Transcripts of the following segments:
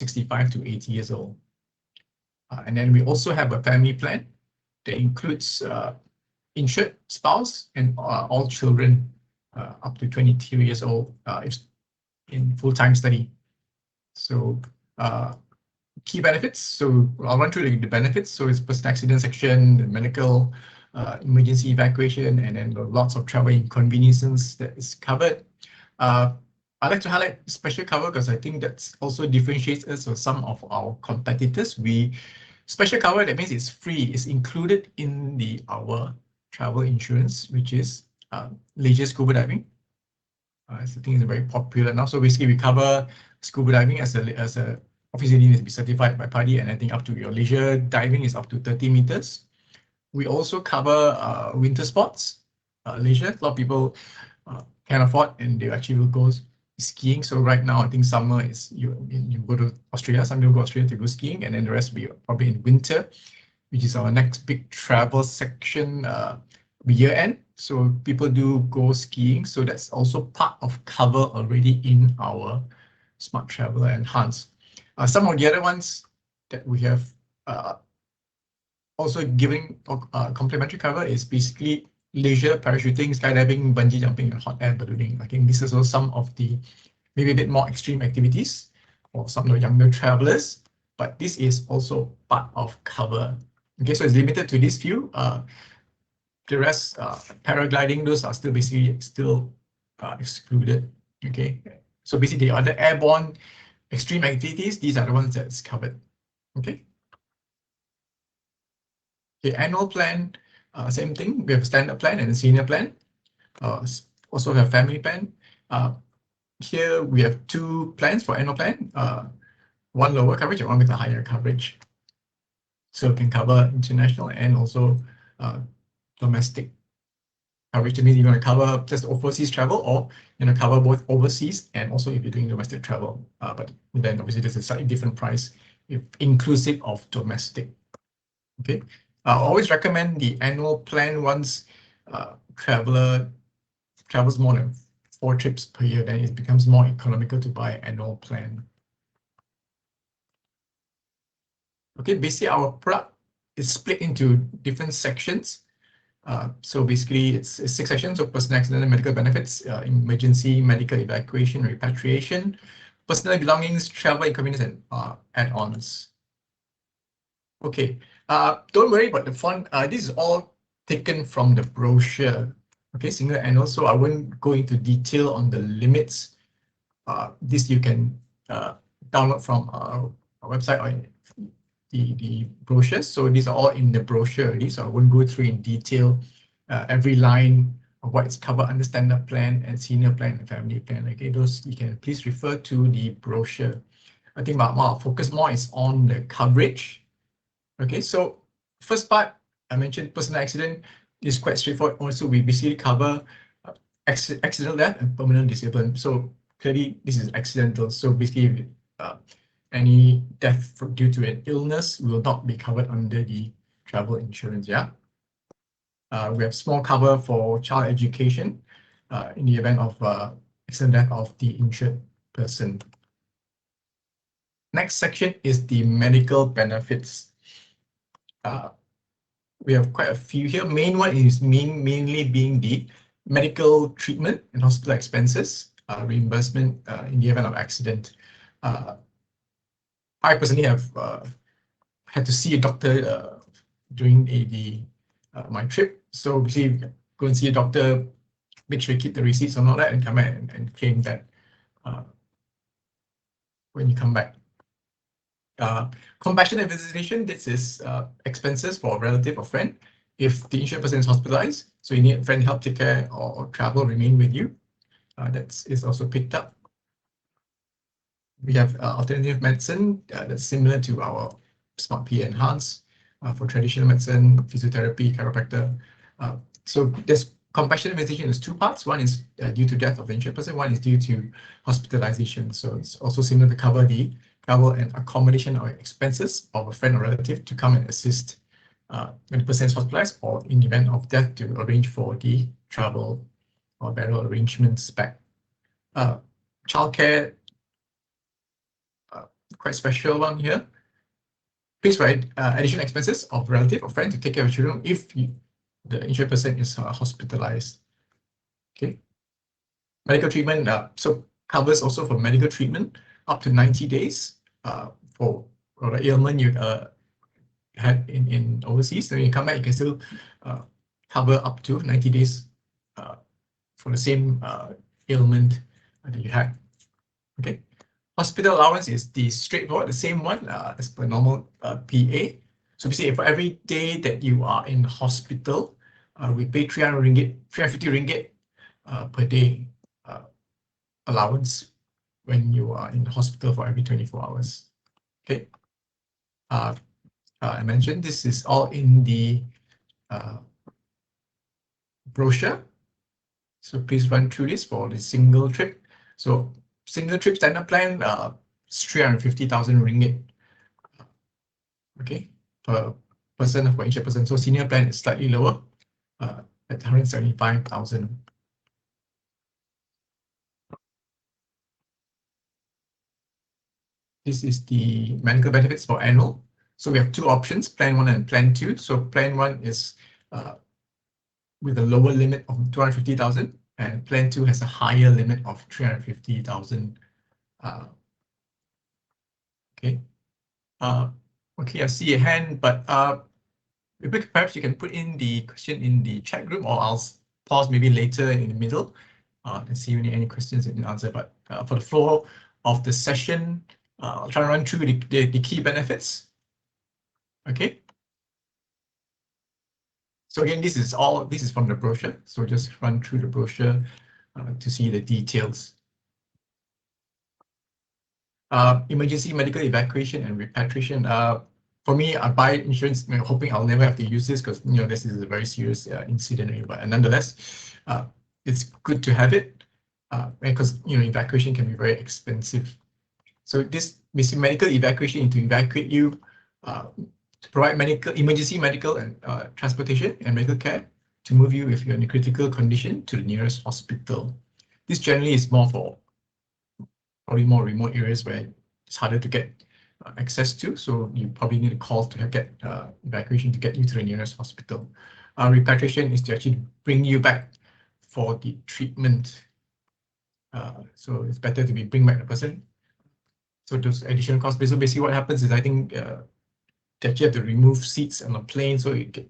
65 to 80 years old. And then we also have a family plan that includes insured spouse and all children up to 22 years old if in full-time study. So key benefits. So I'll run through the benefits. So it's personal accident section, the medical, emergency evacuation, and then lots of travel inconveniences that is covered. I'd like to highlight special cover because I think that also differentiates us from some of our competitors. Special cover, that means it's free, it's included in our travel insurance, which is leisure scuba diving. I think it's very popular now. So basically, we cover scuba diving as a obviously it needs to be certified by PADI, and I think up to your leisure diving is up to 30 meters. We also cover winter sports, leisure. A lot of people can afford, and they actually will go skiing. So right now, I think summer is you go to Australia. Some people go to Australia to go skiing, and then the rest will be probably in winter, which is our next big travel section. Year end, so people do go skiing. So that's also part of cover already in our Smart Traveler Enhanced. Some of the other ones that we have also giving complimentary cover is basically leisure, parachuting, skydiving, bungee jumping, and hot air ballooning. I think this is also some of the maybe a bit more extreme activities for some of the younger travelers, but this is also part of cover. Okay, so it's limited to these few. The rest, paragliding, those are still basically excluded. Okay, so basically the other airborne extreme activities, these are the ones that's covered. Okay. The annual plan, same thing. We have a standard plan and a senior plan. Also have family plan. Here we have two plans for annual plan. One lower coverage and one with a higher coverage. So it can cover international and also domestic coverage. That means you're going to cover just overseas travel, or you're going to cover both overseas and also if you're doing domestic travel. But then obviously there's a slightly different price if inclusive of domestic. Okay. I always recommend the annual plan once traveler travels more than 4 trips per year, then it becomes more economical to buy an annual plan. Okay, basically our product is split into different sections. So basically it's 6 sections of personal accident and medical benefits, emergency medical evacuation, repatriation, personal belongings, travel inconvenience, and add-ons. Okay, don't worry about the font. This is all taken from the brochure. Okay, single annual. So I won't go into detail on the limits. This you can download from our website or the brochures. So these are all in the brochure already. So I won't go through in detail every line of what is covered under standard plan and senior plan and family plan. Okay, those you can please refer to the brochure. I think my focus more is on the coverage. Okay, so first part, I mentioned personal accident is quite straightforward. Also, we basically cover accidental death and permanent disablement. So clearly, this is accidental. So basically, any death due to an illness will not be covered under the travel insurance. Yeah. We have small cover for child education in the event of accidental death of the insured person. Next section is the medical benefits. We have quite a few here. Main one is mainly being the medical treatment and hospital expenses, reimbursement in the event of accident. I personally have had to see a doctor during my trip. So basically, go and see a doctor, make sure you keep the receipts and all that, and come back and claim that when you come back. Compassionate visitation, this is expenses for a relative or friend if the insured person is hospitalized, so you need a friend help take care or travel remain with you. That is also picked up. We have alternative medicine that's similar to our Smart PA Enhanced for traditional medicine, physiotherapy, chiropractor. So this compassionate visitation is 2 parts. One is due to death of the insured person. One is due to hospitalization. So it's also similar to cover the travel and accommodation or expenses of a friend or relative to come and assist when the person is hospitalized, or in the event of death to arrange for the travel or burial arrangements back. Childcare, quite special one here. Please write additional expenses of relative or friend to take care of children if the insured person is hospitalized. Okay. Medical treatment, so covers also for medical treatment up to 90 days for the ailment you had in overseas. Then when you come back, you can still cover up to 90 days for the same ailment that you had. Okay. Hospital allowance is the straightforward, the same one as per normal PA. So basically, for every day that you are in hospital, we pay 300 ringgit, 350 ringgit per day allowance when you are in the hospital for every 24 hours. Okay. I mentioned this is all in the brochure. So please run through this for the single trip. So single trip standard plan, 350,000 ringgit. Okay, per person, for insured person. So senior plan is slightly lower at 175,000. This is the medical benefits for annual. So we have two options, plan 1 and plan 2. So plan 1 is with a lower limit of 250,000, and plan 2 has a higher limit of 350,000. Okay. Okay, I see a hand, but perhaps you can put in the question in the chat group, or I'll pause maybe later in the middle and see if any questions you can answer. But for the flow of the session, I'll try to run through the key benefits. Okay. So again, this is from the brochure. So just run through the brochure to see the details. Emergency medical evacuation and repatriation. For me, I buy insurance hoping I'll never have to use this because this is a very serious incident. But nonetheless, it's good to have it because evacuation can be very expensive. So this medical evacuation is to evacuate you to provide emergency medical and transportation and medical care to move you if you're in a critical condition to the nearest hospital. This generally is more for probably more remote areas where it's harder to get access to, so you probably need a call to get evacuation to get you to the nearest hospital. Repatriation is to actually bring you back for the treatment. So it's better to bring back the person. So those additional costs. So basically what happens is I think that you have to remove seats on a plane so you get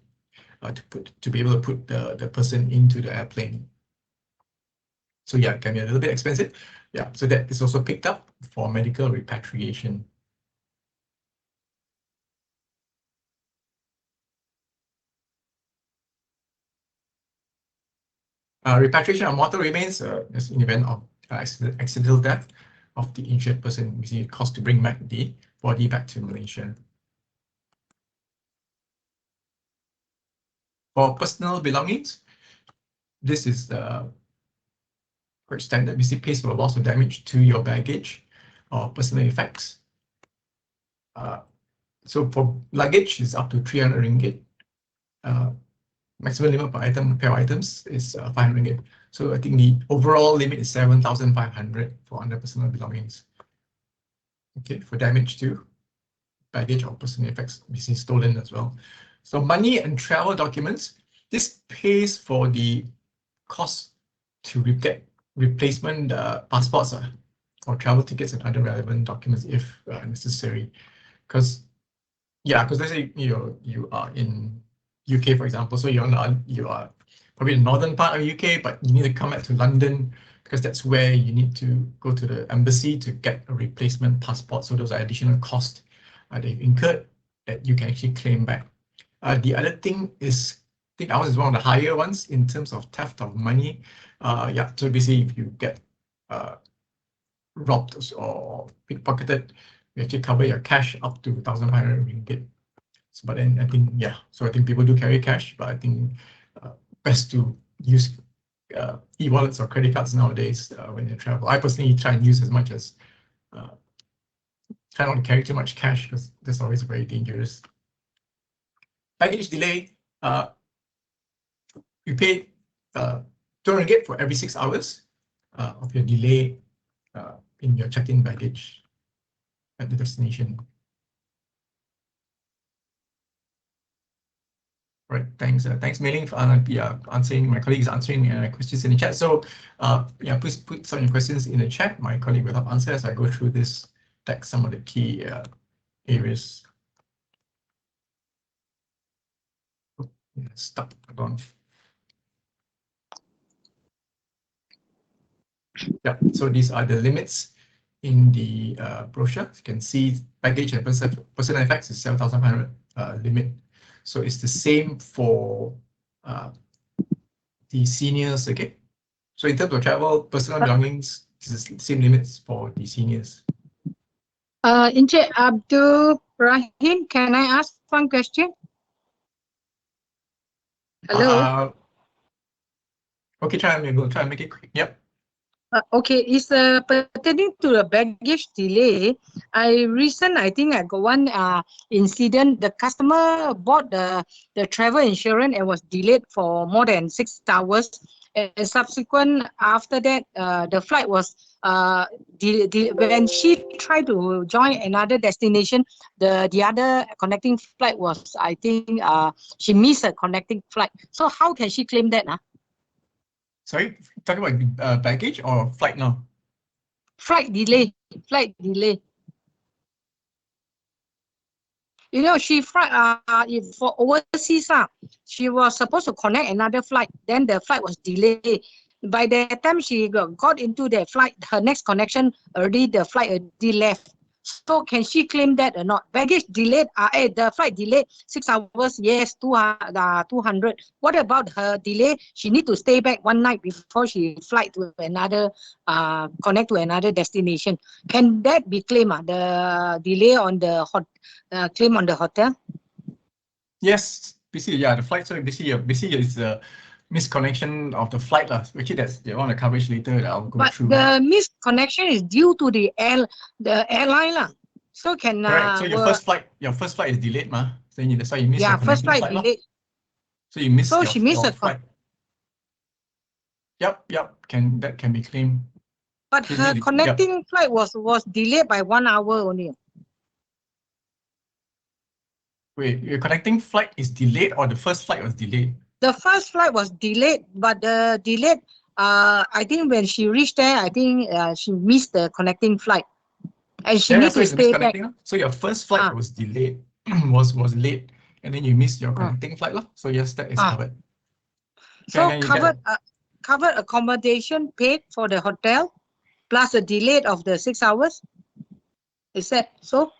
to be able to put the person into the airplane. So yeah, it can be a little bit expensive. Yeah, so that is also picked up for medical repatriation. Repatriation of mortal remains is in event of accidental death of the injured person. We see it costs to bring back the body back to Malaysia. For personal belongings, this is quite standard. We see pays for loss or damage to your baggage or personal effects. So for luggage is up to 300 ringgit. Maximum limit per item, pair of items is 500 ringgit. So I think the overall limit is 7,500 for under personal belongings. Okay, for damage to baggage or personal effects, we see stolen as well. So money and travel documents, this pays for the cost to get replacement passports or travel tickets and other relevant documents if necessary. Because let's say you are in UK, for example, so you are probably the northern part of UK, but you need to come back to London because that's where you need to go to the embassy to get a replacement passport. So those are additional costs they've incurred that you can actually claim back. The other thing is, I think ours is one of the higher ones in terms of theft of money. So basically if you get robbed or pickpocketed, you actually cover your cash up to 1,500 ringgit. So, but then I think people do carry cash, but I think best to use e-wallets or credit cards nowadays when you travel. I personally try and use as much as try not to carry too much cash because that's always very dangerous. Baggage delay, you pay 200 ringgit for every 6 hours of your delay in your check-in baggage. at the destination. Right, thanks. Thanks, Mei Ling, for answering. My colleague is answering questions in the chat. So, yeah, please put some of your questions in the chat. My colleague will help answer as I go through this text, some of the key areas. Oh, yeah, stuck. Hold on. Yeah, so these are the limits in the brochure. You can see baggage and personal effects is 7,500 limit. So it's the same for the seniors, okay? So in terms of travel, personal belongings, it's the same limits for the seniors. Encik Abdul Rahim, can I ask one question? Hello? Okay, try and make it quick. Yep. Okay, it's pertaining to the baggage delay. I think I got one incident. The customer bought the travel insurance and was delayed for more than 6 hours. And subsequent after that, the flight was when she tried to join another destination, the other connecting flight was, I think, she missed a connecting flight. So how can she claim that? Sorry, talking about baggage or flight now? Flight delay. Flight delay. You know, she for overseas, she was supposed to connect another flight. Then the flight was delayed. By the time she got into the flight, her next connection the flight already left. So can she claim that or not? Baggage delayed, the flight delayed 6 hours, yes, 200. What about her delay? She need to stay back one night before she fly to another, connect to another destination. Can that be claimed? The delay on the claim on the hotel? Yes, basically, yeah, the flight. So basically it's a misconnection of the flight. Actually, that's the one the coverage later that I'll go through. But the misconnection is due to the airline. So can correct. So your first flight is delayed, ma. So that's why you missed your first connecting flight flight. delayed. So you missed So she missed your a flight. Yep. That can be claimed. But her connecting flight was delayed by 1 hour only. Wait, your connecting flight is delayed or the first flight was delayed? The first flight was delayed, but the delayed, I think when she reached there, I think she missed the connecting flight. And she needs to stay back. So your first flight was delayed, was late, and then you missed your connecting flight. So yes, that is covered. So covered accommodation paid for the hotel, plus the delay of the 6 hours. Is that so?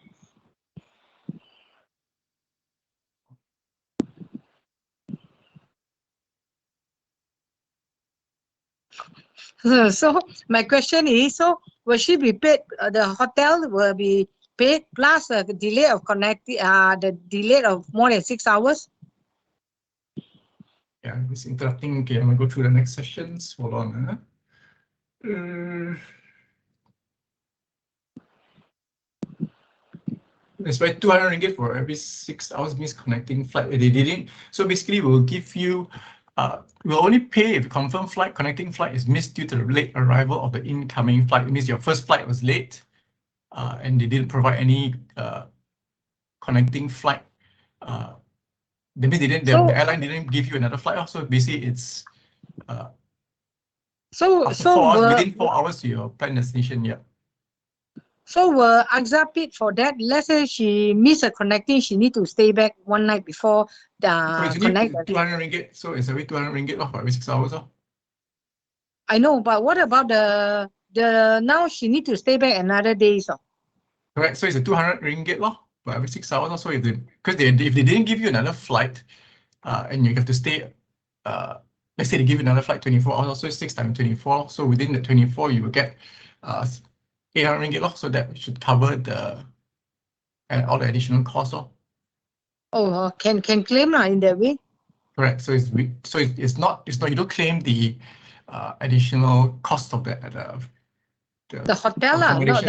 So my question is, so will she be paid? The hotel will be paid plus the delay of connecting, the delay of more than 6 hours. Yeah, it's interrupting. Okay, I'm gonna go through the next sessions. Hold on. It's like 200 ringgit for every 6 hours misconnecting flight. They didn't. So basically, we'll give you. We'll only pay if confirmed connecting flight is missed due to the late arrival of the incoming flight. It means your first flight was late, and they didn't provide any connecting flight. That means the airline didn't give you another flight. So basically, it's within 4 hours to your planned destination. Yeah. So will AXA paid for that? Let's say she missed a connecting, she need to stay back one night before the connect. 200 ringgit. So it's every 200 ringgit for every 6 hours. I know, but what about the now she need to stay back another day? So correct. So it's a 200 ringgit for every 6 hours. So if they didn't give you another flight, and you have to stay, let's say they give you another flight 24 hours, so it's 6 times 24. So within the 24, you will get 800 ringgit. So that should cover all the additional costs. Oh, can claim in that way. Correct. So it's not you don't claim the additional cost of the hotel no, the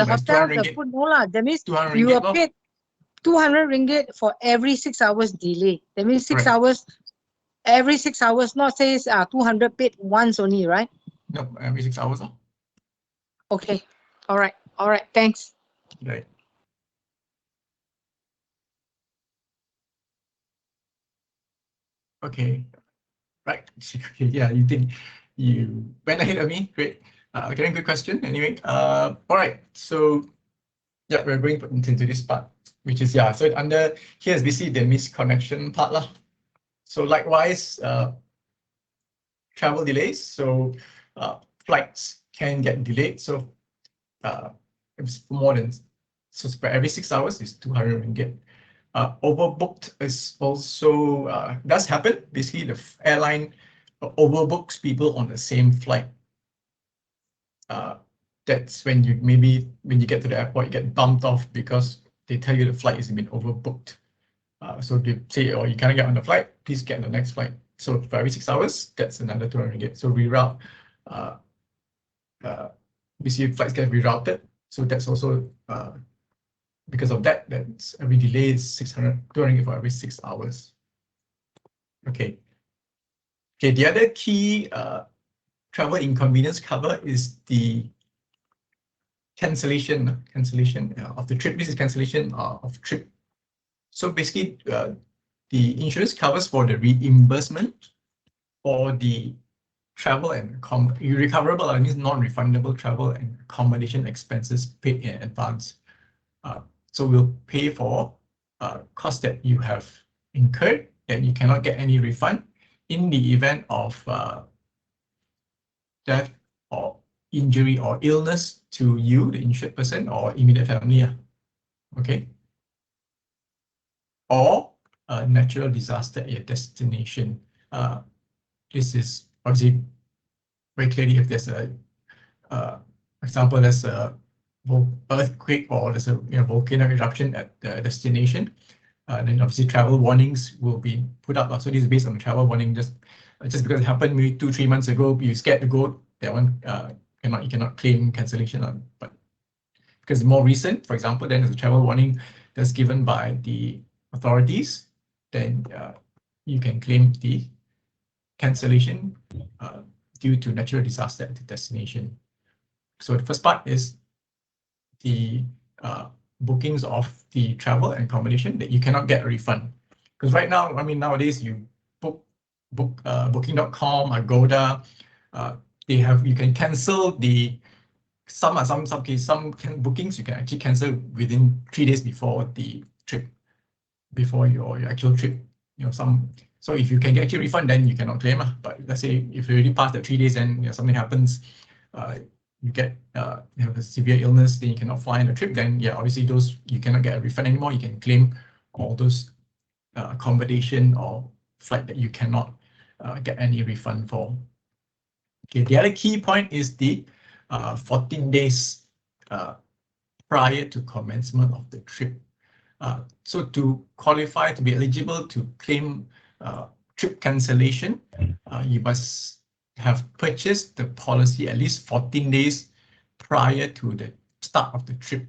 hotel, the food, no lah. That means you will pay 200 ringgit for every 6 hours delay. That means 6 hours, every 6 hours, not says 200 paid once only, right? No, every 6 hours. Okay. All right. Thanks. Right. Okay, right. Okay, yeah, you think you went ahead of me. Great. Okay, good question. Anyway, all right. So yeah, we're going into this part, which is yeah. So under here is basically the misconnection part lah. So likewise, travel delays. So flights can get delayed. So if it's more than so for every 6 hours is 200 ringgit. Overbooked is also does happen. Basically, the airline overbooks people on the same flight. That's when you when you get to the airport, you get bumped off because they tell you the flight has been overbooked. So they say, oh, you can't get on the flight, please get on the next flight. So for every 6 hours, that's another 200 ringgit. So reroute, we see flights get rerouted. So that's also because of that, that's every delay is 200 for every 6 hours. Okay. Okay, the other key travel inconvenience cover is the cancellation of the trip. This is cancellation of trip. So basically, the insurance covers for the reimbursement or the travel and irrecoverable, that means non-refundable travel and accommodation expenses paid in advance. So we'll pay for costs that you have incurred and you cannot get any refund in the event of death or injury or illness to you, the insured person, or immediate family. Okay. Or a natural disaster at your destination. This is obviously very clearly if there's a example, there's a earthquake or there's a volcano eruption at the destination, then obviously travel warnings will be put up. So this is based on the travel warning. Just because it happened maybe 2-3 months ago, you're scared to go. That one you cannot claim cancellation on. But because it's more recent, for example, then there's a travel warning that's given by the authorities, then you can claim the cancellation due to natural disaster at the destination. So the first part is the bookings of the travel and accommodation that you cannot get a refund. Because right now, I mean, nowadays you book booking.com, Agoda, you can cancel the some bookings you can actually cancel within 3 days before the trip, before your actual trip. So if you can get a refund, then you cannot claim. But let's say if you already passed the 3 days and something happens, you have a severe illness, then you cannot fly on the trip, then yeah, obviously those you cannot get a refund anymore. You can claim all those accommodation or flight that you cannot get any refund for. Okay, the other key point is the 14 days prior to commencement of the trip. So to qualify to be eligible to claim trip cancellation, you must have purchased the policy at least 14 days prior to the start of the trip.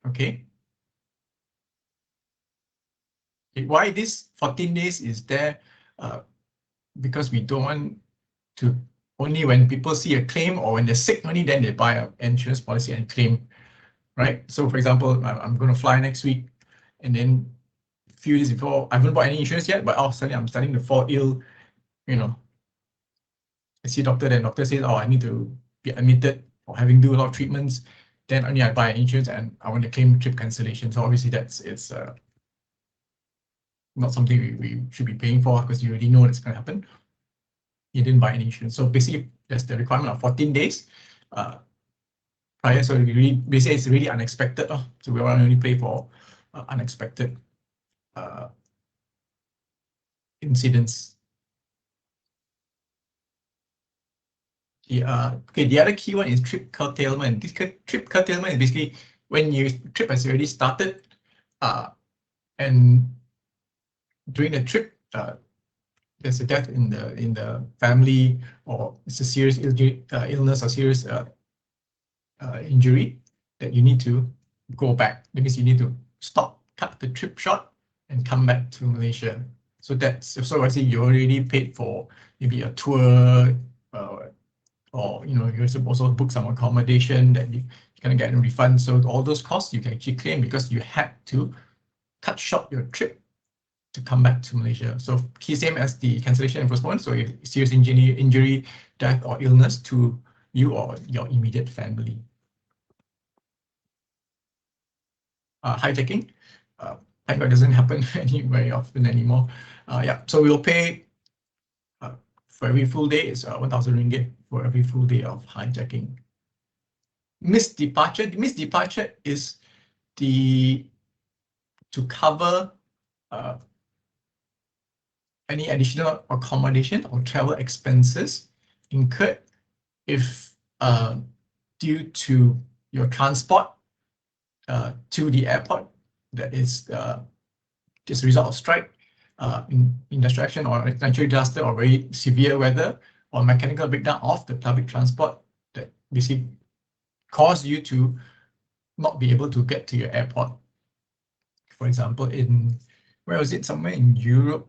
Okay. Why this 14 days is there? Because we don't want to only when people see a claim or when they're sick only, then they buy an insurance policy and claim, right? So for example, I'm going to fly next week, and then a few days before, I haven't bought any insurance yet, but suddenly I'm starting to fall ill, I see a doctor, then doctor says, oh, I need to be admitted or having do a lot of treatments, then only I buy an insurance and I want to claim trip cancellation. So obviously it's not something we should be paying for because you already know it's going to happen. You didn't buy any insurance. So basically there's the requirement of 14 days prior. So basically it's really unexpected. So we want to only pay for unexpected incidents. Okay, the other key one is trip curtailment. This trip curtailment is basically when your trip has already started and during the trip there's a death in the family, or it's a serious illness or serious injury that you need to go back. That means you need to cut the trip short and come back to Malaysia. So I say you already paid for maybe a tour, or you also book some accommodation that you can get a refund. So all those costs you can actually claim because you had to cut short your trip to come back to Malaysia. So key same as the cancellation and postponement. So if serious injury, death or illness to you or your immediate family. Hijacking, thank God doesn't happen very often anymore. Yeah, so we'll pay for every full day is 1,000 ringgit for every full day of hijacking. Missed departure. The missed departure is to cover any additional accommodation or travel expenses incurred if due to your transport to the airport that is just a result of strike, industrial action or natural disaster or very severe weather or mechanical breakdown of the public transport that basically cause you to not be able to get to your airport. For example, where was it? Somewhere in Europe,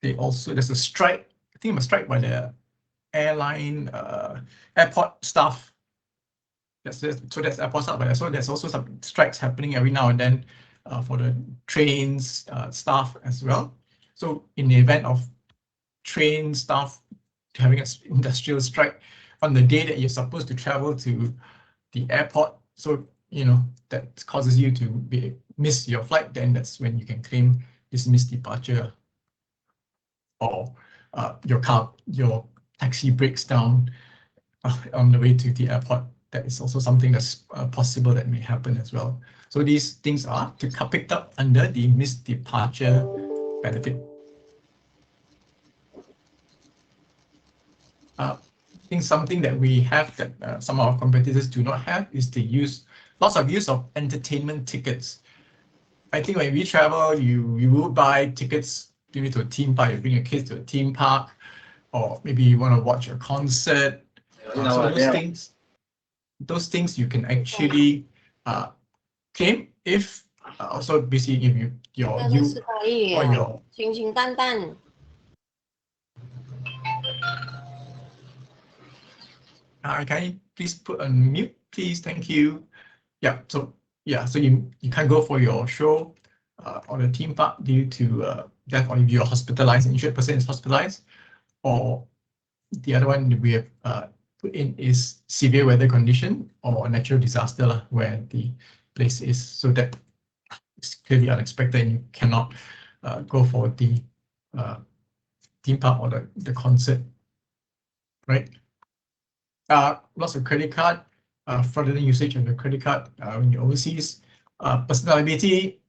there's a strike. I think a strike by the airline airport staff. So that's airport staff, but there's also some strikes happening every now and then for the trains staff as well. So in the event of train staff having an industrial strike on the day that you're supposed to travel to the airport, so that causes you to miss your flight, then that's when you can claim this missed departure. Or your taxi breaks down on the way to the airport. That is also something that's possible that may happen as well. So these things are picked up under the missed departure benefit. I think something that we have that some of our competitors do not have is lots of use of entertainment tickets. I think when we travel, you will buy tickets maybe to a theme park, you bring your kids to a theme park, or maybe you want to watch a concert. So those things you can actually claim if also basically if you or your can you please put on mute, please? Thank you. Yeah, so you can't go for your show or the theme park due to death, or if you're hospitalized, insured person is hospitalized, or the other one we have put in is severe weather condition or natural disaster where the place is, so that it's clearly unexpected and you cannot go for the theme park or the concert, right? Lots of credit card, fraudulent usage of the credit card when you're overseas, personal liability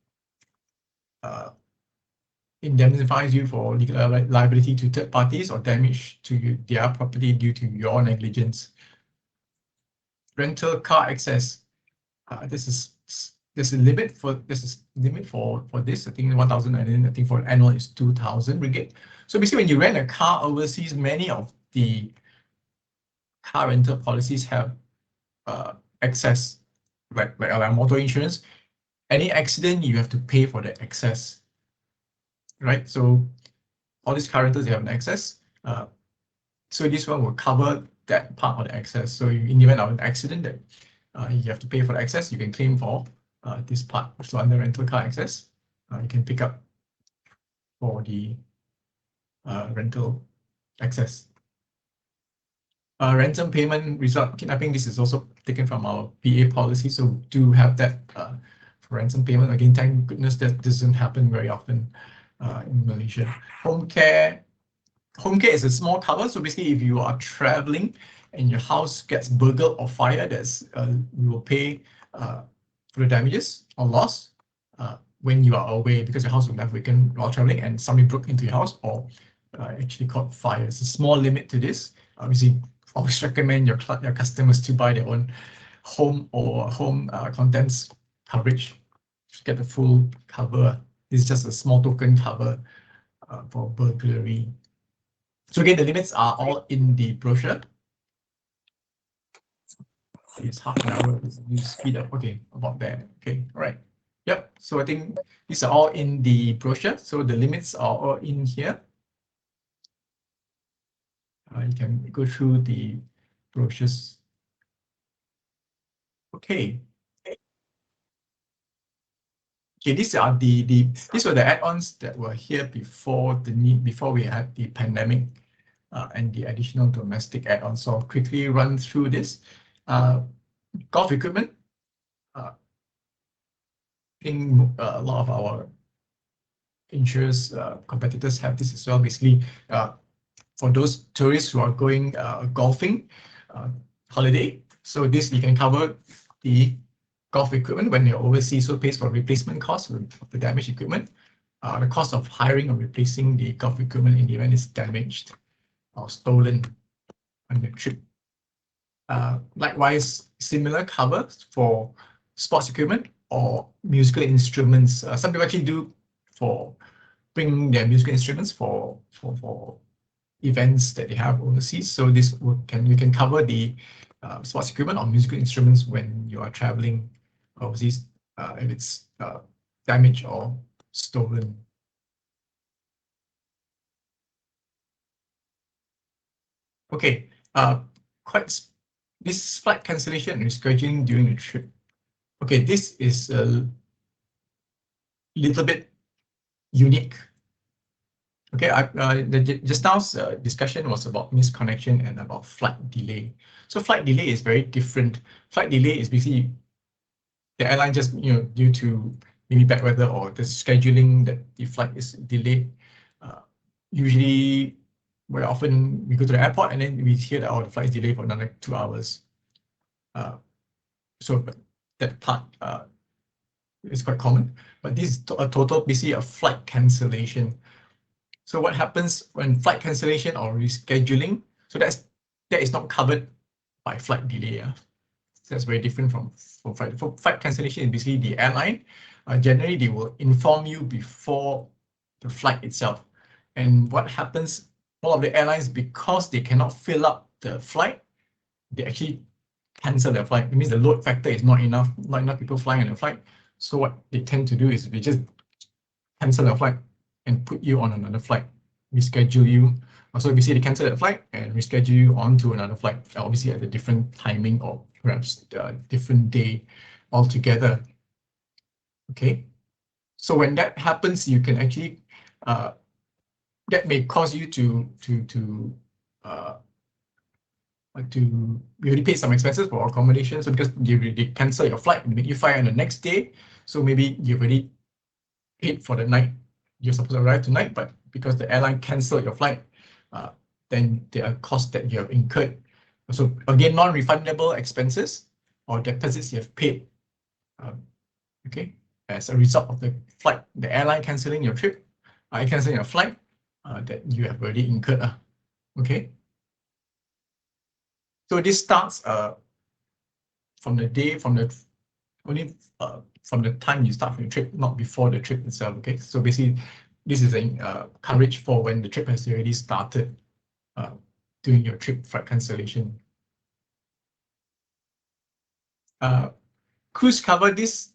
indemnifies you for legal liability to third parties or damage to their property due to your negligence. Rental car access. There's a limit for this. I think 1,000, and I think for annual is 2,000 ringgit. So basically, when you rent a car overseas, many of the car rental policies have excess, like motor insurance. Any accident, you have to pay for the excess. Right, so all these car rentals, they have an excess. So this one will cover that part of the excess. So in the event of an accident that you have to pay for the excess, you can claim for this part. So under rental car excess, you can pick up for the rental excess. Ransom payment result kidnapping. This is also taken from our PA policy, so we do have that for ransom payment. Again, thank goodness that doesn't happen very often in Malaysia. Home care is a small cover. So basically, if you are traveling and your house gets burgled or fire, we will pay for the damages or loss when you are away, because your house will have weakened while traveling and somebody broke into your house or actually caught fire. It's a small limit to this. Obviously, always recommend your customers to buy their own home or home contents coverage to get the full cover. This is just a small token cover for burglary. So again, the limits are all in the brochure. It's half an hour. You speed up. Okay, about that. Okay, all right. Yep. So I think these are all in the brochure. So the limits are all in here. You can go through the brochures. Okay. Okay, these were the add-ons that were here before we had the pandemic and the additional domestic add-ons. So I'll quickly run through this. Golf equipment. I think a lot of our insurers competitors have this as well. Basically, for those tourists who are going golfing holiday, so this you can cover the golf equipment when you're overseas, so it pays for replacement costs of the damaged equipment, the cost of hiring or replacing the golf equipment in the event it's damaged or stolen on the trip. Likewise, similar covers for sports equipment or musical instruments. Some people actually do bring their musical instruments for events that they have overseas. So this you can cover the sports equipment or musical instruments when you are traveling overseas if it's damaged or stolen. Okay, this flight cancellation and rescheduling during the trip. Okay, this is a little bit unique. Okay, just now's discussion was about misconnection and about flight delay. So flight delay is very different. Flight delay is basically the airline just, due to maybe bad weather or the scheduling that the flight is delayed. Usually, very often we go to the airport and then we hear that the flight is delayed for another 2 hours. So that part is quite common, but this is a total, basically a flight cancellation. So what happens when flight cancellation or rescheduling? So that is not covered by flight delay. So that's very different from flight. For flight cancellation is basically the airline. Generally, they will inform you before the flight itself. And what happens? All of the airlines, because they cannot fill up the flight, they actually cancel their flight. It means the load factor is not enough people flying on the flight. So what they tend to do is they just cancel the flight and put you on another flight, reschedule you. So basically, they cancel the flight and reschedule you onto another flight, obviously at a different timing or perhaps a different day altogether. Okay, so when that happens, you can actually that may cause you to you already pay some expenses for accommodation. So because they cancel your flight and make you fly on the next day, so maybe you've already paid for the night. You're supposed to arrive tonight, but because the airline canceled your flight, then there are costs that you have incurred. So again, non-refundable expenses or deposits you have paid. Okay, as a result of the airline canceling your trip, canceling your flight that you have already incurred. Okay. So this starts from the time you start from the trip, not before the trip itself. Okay, so basically, this is a coverage for when the trip has already started doing your trip flight cancellation. Cruise cover, this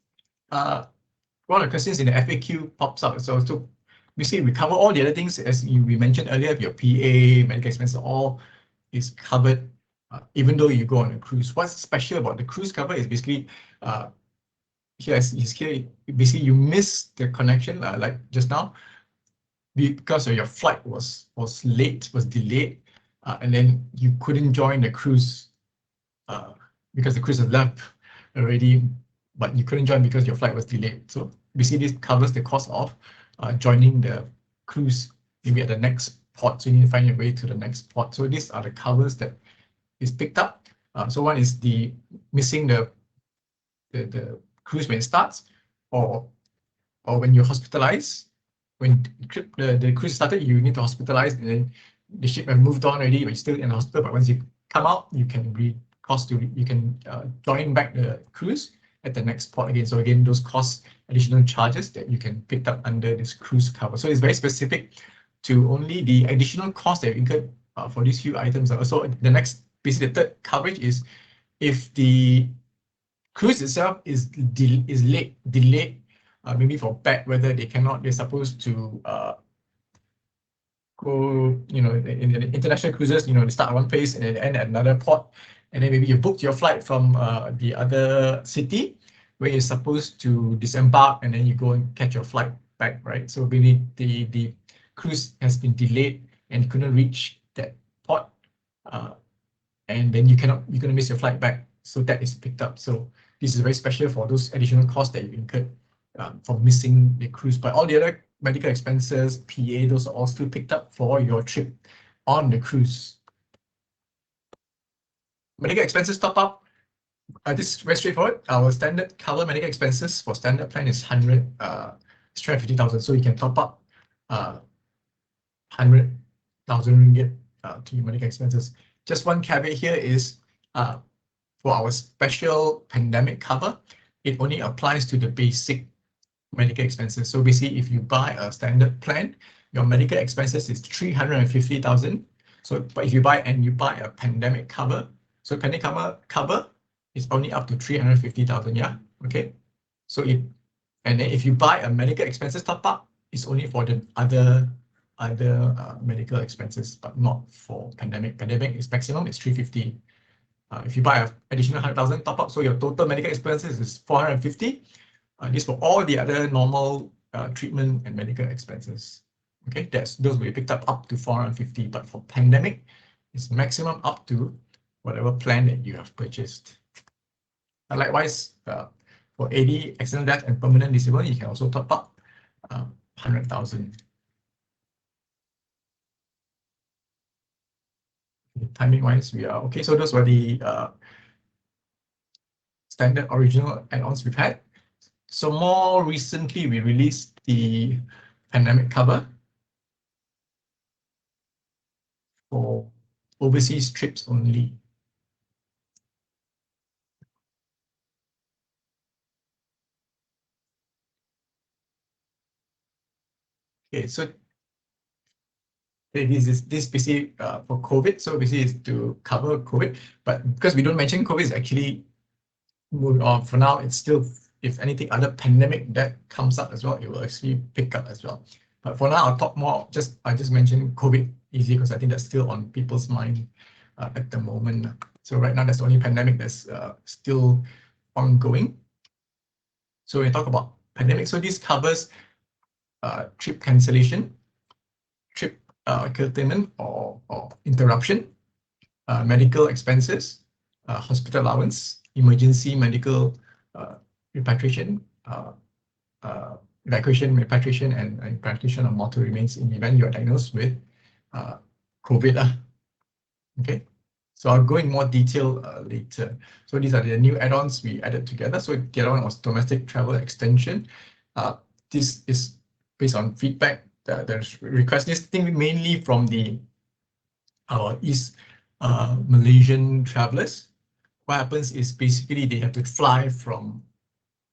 one of the questions in the FAQ pops up. So basically, we cover all the other things as we mentioned earlier. Your PA, medical expenses, all is covered. Even though you go on a cruise. What's special about the cruise cover is basically here basically you miss the connection like just now because your flight was delayed, and then you couldn't join the cruise because the cruise has left already, but you couldn't join because your flight was delayed. So basically this covers the cost of joining the cruise maybe at the next port. So you need to find your way to the next port. So these are the covers that is picked up. So one is the missing the cruise when it starts, or when you're hospitalized. When the cruise started, you need to hospitalize, and then the ship have moved on already, but you're still in the hospital. But once you come out, you can join back the cruise at the next port again. So again, those cost additional charges that you can pick up under this cruise cover. So it's very specific to only the additional cost that you incurred for these few items. So the next, basically the third coverage is if the cruise itself is delayed, maybe for bad weather, they're supposed to go, in the international cruises, they start at one place and then end at another port, and then maybe you booked your flight from the other city, where you're supposed to disembark and then you go and catch your flight back, right? So maybe the cruise has been delayed and couldn't reach that port, and then you're gonna miss your flight back. So that is picked up. So this is very special for those additional costs that you incurred for missing the cruise. But all the other medical expenses, PA, those are all still picked up for your trip on the cruise. Medical expenses top up. This is very straightforward. Our standard cover medical expenses for standard plan is 350,000. So you can top up 100,000 ringgit to your medical expenses. Just one caveat here is for our special pandemic cover, it only applies to the basic medical expenses. So basically, if you buy a standard plan, your medical expenses is 350,000. So, but if you buy a pandemic cover, so pandemic cover is only up to 350,000. Yeah, okay. So and then if you buy a medical expenses top up, it's only for the other medical expenses, but not for pandemic. Pandemic is maximum is 350. If you buy an additional 100,000 top up, so your total medical expenses is 450. This for all the other normal treatment and medical expenses. Okay, those will be picked up to 450, but for pandemic, it's maximum up to whatever plan that you have purchased. Likewise, for AD, accidental death and permanent disability, you can also top up 100,000. Timing wise, we are okay. So those were the standard original add-ons we've had. So more recently, we released the pandemic cover for overseas trips only. Okay, so this basically for COVID. So basically is to cover COVID, but because we don't mention COVID, is actually moving on. For now, it's still, if anything other pandemic that comes up as well, it will actually pick up as well. But for now, I'll talk more. I just mentioned COVID easy because I think that's still on people's mind at the moment. So right now, that's the only pandemic that's still ongoing. So when we talk about pandemic, so this covers trip cancellation, trip curtailment or interruption, medical expenses, hospital allowance, emergency medical repatriation, evacuation, repatriation, and repatriation of mortal remains in the event you are diagnosed with COVID. Okay, so I'll go in more detail later. So these are the new add-ons we added together. So the other one was domestic travel extension. This is based on feedback. There's request listing mainly from our East Malaysian travelers. What happens is basically they have to fly from,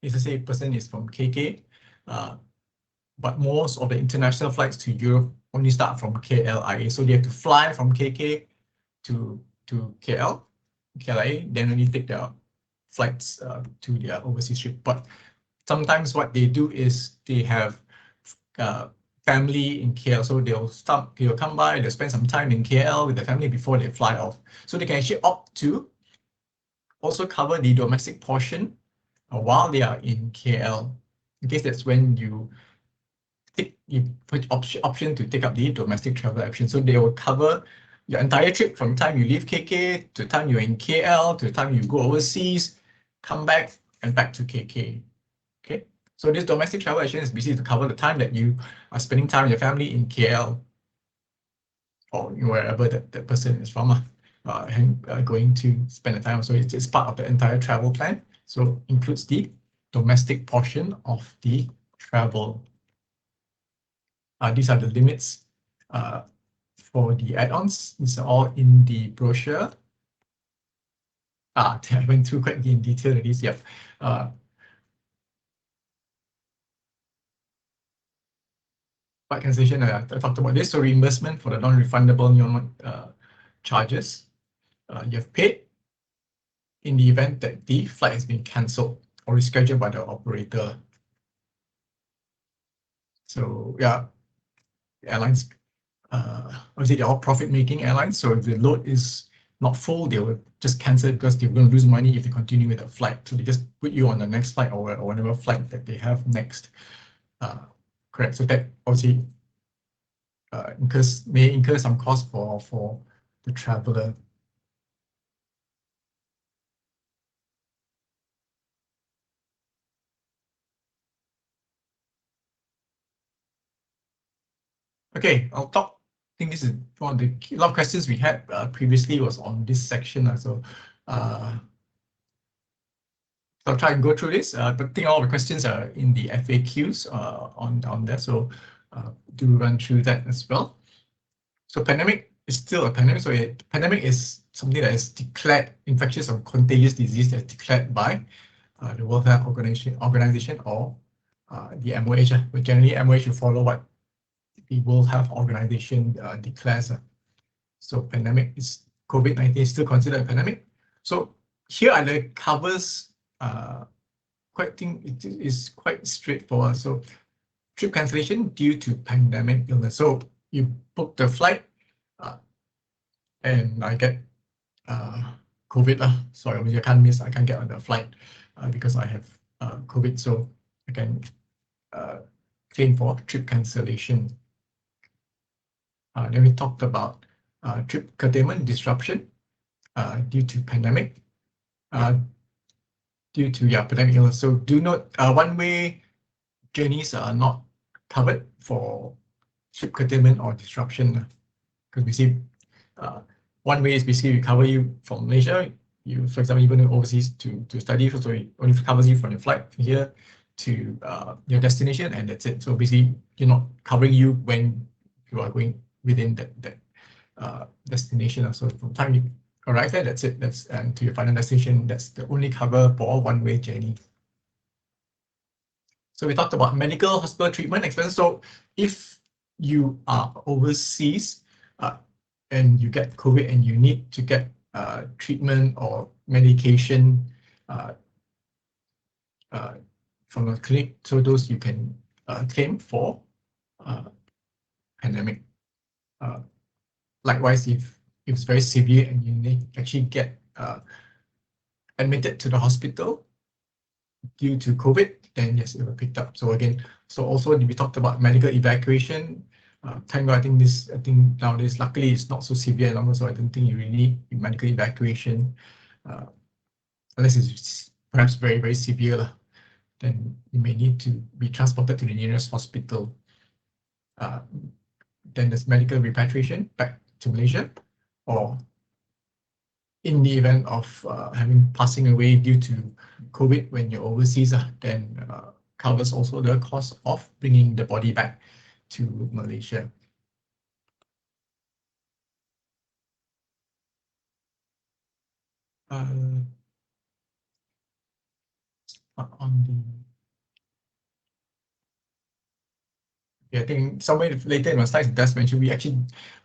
let's say a person is from KK, but most of the international flights to Europe only start from KLIA. So they have to fly from KK to KLIA, then only take their flights to their overseas trip. But sometimes what they do is they have family in KL, so they'll come by, they'll spend some time in KL with the family before they fly off. So they can actually opt to also cover the domestic portion while they are in KL. In case that's when you put option to take up the domestic travel option. So they will cover your entire trip from the time you leave KK to the time you're in KL to the time you go overseas, come back and back to KK. Okay. So this domestic travel action is basically to cover the time that you are spending time with your family in KL or wherever that person is from, going to spend the time. So it's part of the entire travel plan. So includes the domestic portion of the travel. These are the limits for the add-ons. These are all in the brochure. I went through quite in detail with this. Yep. Flight cancellation, I talked about this. So reimbursement for the non-refundable charges you have paid in the event that the flight has been cancelled or rescheduled by the operator. So yeah, airlines, obviously they're all profit-making airlines. So if the load is not full, they will just cancel it because they're going to lose money if they continue with the flight. So they just put you on the next flight or whatever flight that they have next. Correct. So that obviously may incur some cost for the traveler. Okay, I'll talk. I think this is one of the a lot of questions we had previously was on this section. So I'll try and go through this. But I think all the questions are in the FAQs on there. So do run through that as well. So pandemic is still a pandemic. So pandemic is something that is declared infectious or contagious disease that's declared by the World Health Organization or the MOH. But generally, MOH will follow what the World Health Organization declares. So pandemic is COVID-19 is still considered a pandemic. So here are the covers. It is quite straightforward. So trip cancellation due to pandemic illness. So you book the flight and I get COVID. Sorry, I can't get on the flight because I have COVID. So I can claim for trip cancellation. Then we talked about trip curtailment disruption due to pandemic, pandemic illness. So do note one-way journeys are not covered for trip curtailment or disruption because we see one way is basically we cover you from Malaysia. You, for example, you're going overseas to study, so it only covers you from your flight here to your destination, and that's it. So basically, you're not covering you when you are going within that destination. So from the time you arrive there, that's it. And to your final destination, that's the only cover for one-way journey. So we talked about medical hospital treatment expenses. So if you are overseas and you get COVID and you need to get treatment or medication from a clinic, so those you can claim for pandemic. Likewise, if it's very severe and you need actually get admitted to the hospital due to COVID, then yes, it will pick up. So again, so also we talked about medical evacuation. Thank God, I think nowadays, luckily, it's not so severe anymore, so I don't think you really need medical evacuation, unless it's perhaps very, very severe. Then you may need to be transported to the nearest hospital. Then there's medical repatriation back to Malaysia, or in the event of passing away due to COVID when you're overseas, then covers also the cost of bringing the body back to Malaysia. I think somewhere later in my slides it does mention we actually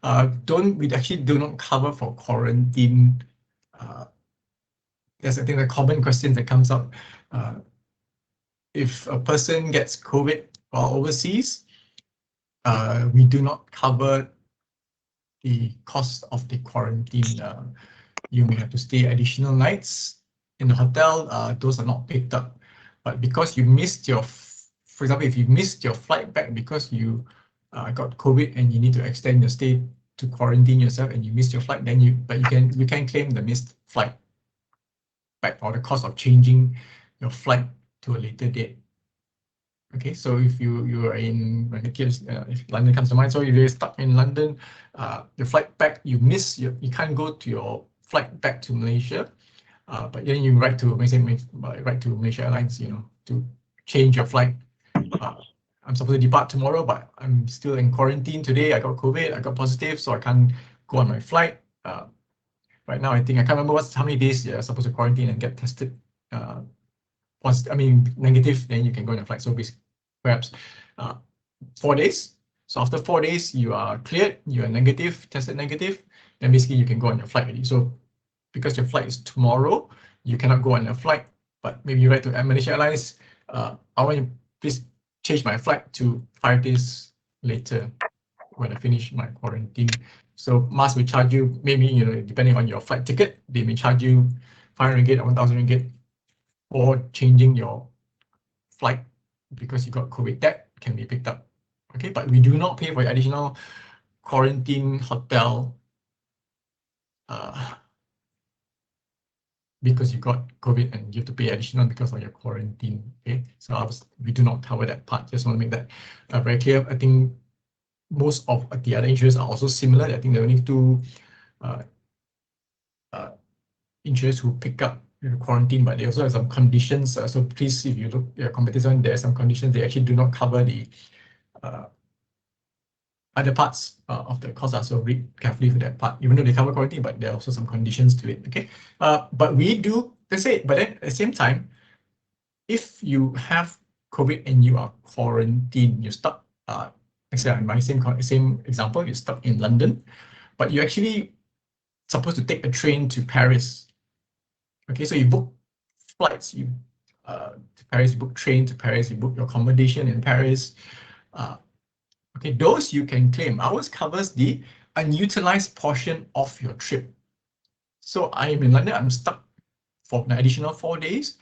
do not cover for quarantine. There's I think the common question that comes up. If a person gets COVID while overseas, we do not cover the cost of the quarantine. You may have to stay additional nights in the hotel. Those are not picked up. But because you missed for example, if you missed your flight back because you got COVID and you need to extend your stay to quarantine yourself and you missed your flight, then you can claim the missed flight back or the cost of changing your flight to a later date. Okay, so if you are in, if London comes to mind, so if you're stuck in London, the flight back you can't go to your flight back to Malaysia, but then you write to Malaysia Airlines, to change your flight. I'm supposed to depart tomorrow, but I'm still in quarantine today. I got COVID, I got positive, so I can't go on my flight. Right now, I think I can't remember how many days you're supposed to quarantine and get tested. Negative, then you can go on a flight. So basically, perhaps 4 days. So after 4 days, you are cleared, you are tested negative, then basically you can go on your flight already. So because your flight is tomorrow, you cannot go on a flight, but maybe you write to Malaysia Airlines, I want you please change my flight to 5 days later when I finish my quarantine. So MAS will charge you, maybe, you know, depending on your flight ticket, they may charge you 500 ringgit or 1,000 ringgit for changing your flight because you got COVID. That can be picked up. Okay, but we do not pay for additional quarantine hotel because you got COVID and you have to pay additional because of your quarantine. Okay, so we do not cover that part. Just want to make that very clear. I think most of the other insurers are also similar. I think there are only two insurers who pick up quarantine, but they also have some conditions. So please, if you look at your competition, there are some conditions. They actually do not cover the other parts of the cost. So read carefully for that part, even though they cover quarantine, but there are also some conditions to it. Okay, but we do, let's say, but then at the same time, if you have COVID and you are quarantined, you're stuck. Actually, in my same example, you're stuck in London, but you're actually supposed to take a train to Paris. Okay, so you book flights, to Paris, you book train to Paris, you book your accommodation in Paris. Okay, those you can claim. Ours covers the unutilized portion of your trip. So I am in London, I'm stuck for an additional 4 days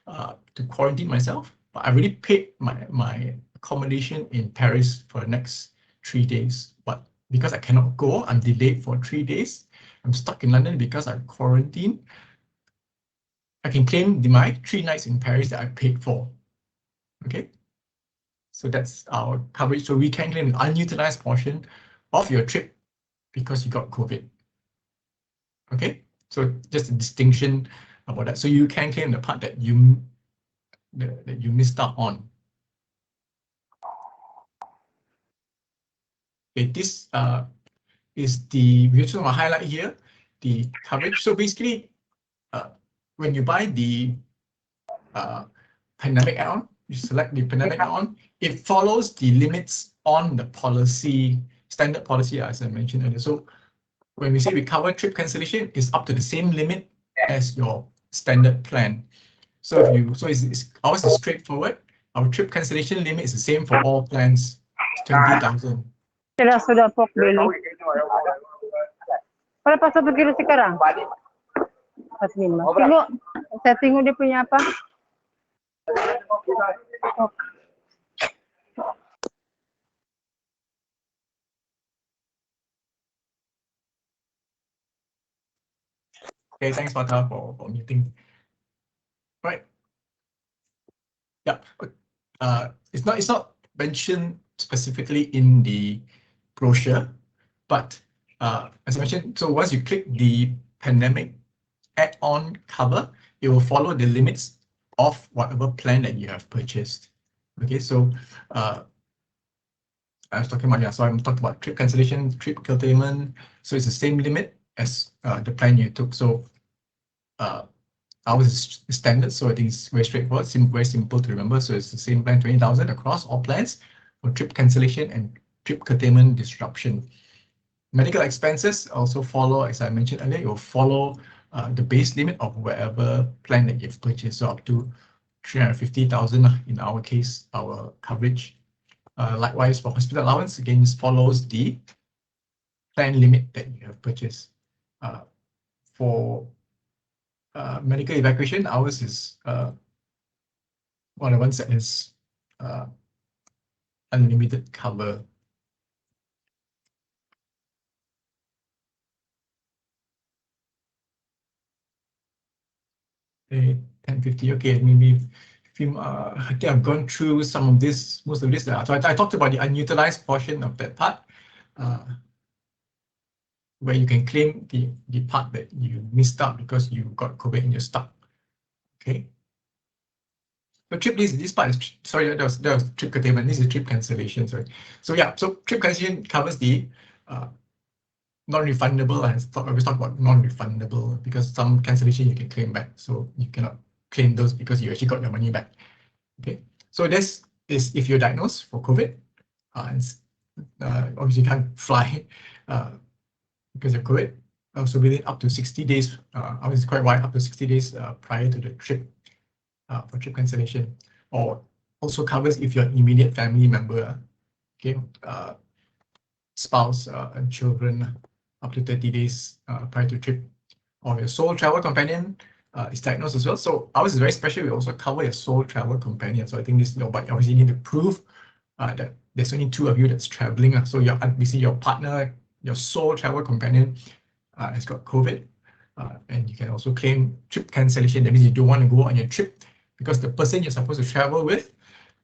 to quarantine myself, but I already paid my accommodation in Paris for the next 3 days. But because I cannot go, I'm delayed for 3 days. I'm stuck in London because I'm quarantined. I can claim my 3 nights in Paris that I paid for. Okay, so that's our coverage. So we can claim the unutilized portion of your trip because you got COVID. Okay, so just a distinction about that. So you can claim the part that you missed out on. Okay, this is the, we just want to highlight here the coverage. So basically, when you buy the pandemic add-on, you select the pandemic add-on, it follows the limits on the policy, standard policy, as I mentioned earlier. So when we say we cover trip cancellation, it's up to the same limit as your standard plan. So if you, ours is straightforward. Our trip cancellation limit is the same for all plans, 20,000. Sudah pok dulu. Kalau pas 1 kilo sekarang? 45. Tengok, saya tengok dia punya apa. Okay, thanks, Mata, for meeting. Right. Yeah. It's not mentioned specifically in the brochure, but as I mentioned, so once you click the pandemic add-on cover, it will follow the limits of whatever plan that you have purchased. Okay, so I was talking about, so I'm talking about trip cancellation, trip curtailment. So it's the same limit as the plan you took. So ours is standard, so I think it's very straightforward, very simple to remember. So it's the same plan, 20,000 across all plans for trip cancellation and trip curtailment disruption. Medical expenses also follow, as I mentioned earlier, it will follow the base limit of whatever plan that you've purchased, so up to 350,000 in our case, our coverage. Likewise, for hospital allowance, again, this follows the plan limit that you have purchased. For medical evacuation, ours is one of the ones that is unlimited cover. Okay, 1050. Okay, maybe I think I've gone through some of this, most of this. So I talked about the unutilized portion of that part, where you can claim the part that you missed out because you got COVID and you're stuck. Okay. So trip, this part is, sorry, that was trip curtailment. This is trip cancellation. Sorry. So yeah, so trip cancellation covers the non-refundable. I always talk about non-refundable because some cancellation you can claim back. So you cannot claim those because you actually got your money back. Okay. So this is if you're diagnosed for COVID, obviously you can't fly because of COVID. So within up to 60 days, it's quite wide, up to 60 days prior to the trip for trip cancellation, or also covers if you're an immediate family member, okay, spouse and children. up to 30 days prior to trip, or your sole travel companion is diagnosed as well. So ours is very special. We also cover your sole travel companion. So I think this, but obviously you need to prove that there's only 2 of you that's traveling. So your obviously your partner, your sole travel companion has got COVID, and you can also claim trip cancellation. That means you don't want to go on your trip because the person you're supposed to travel with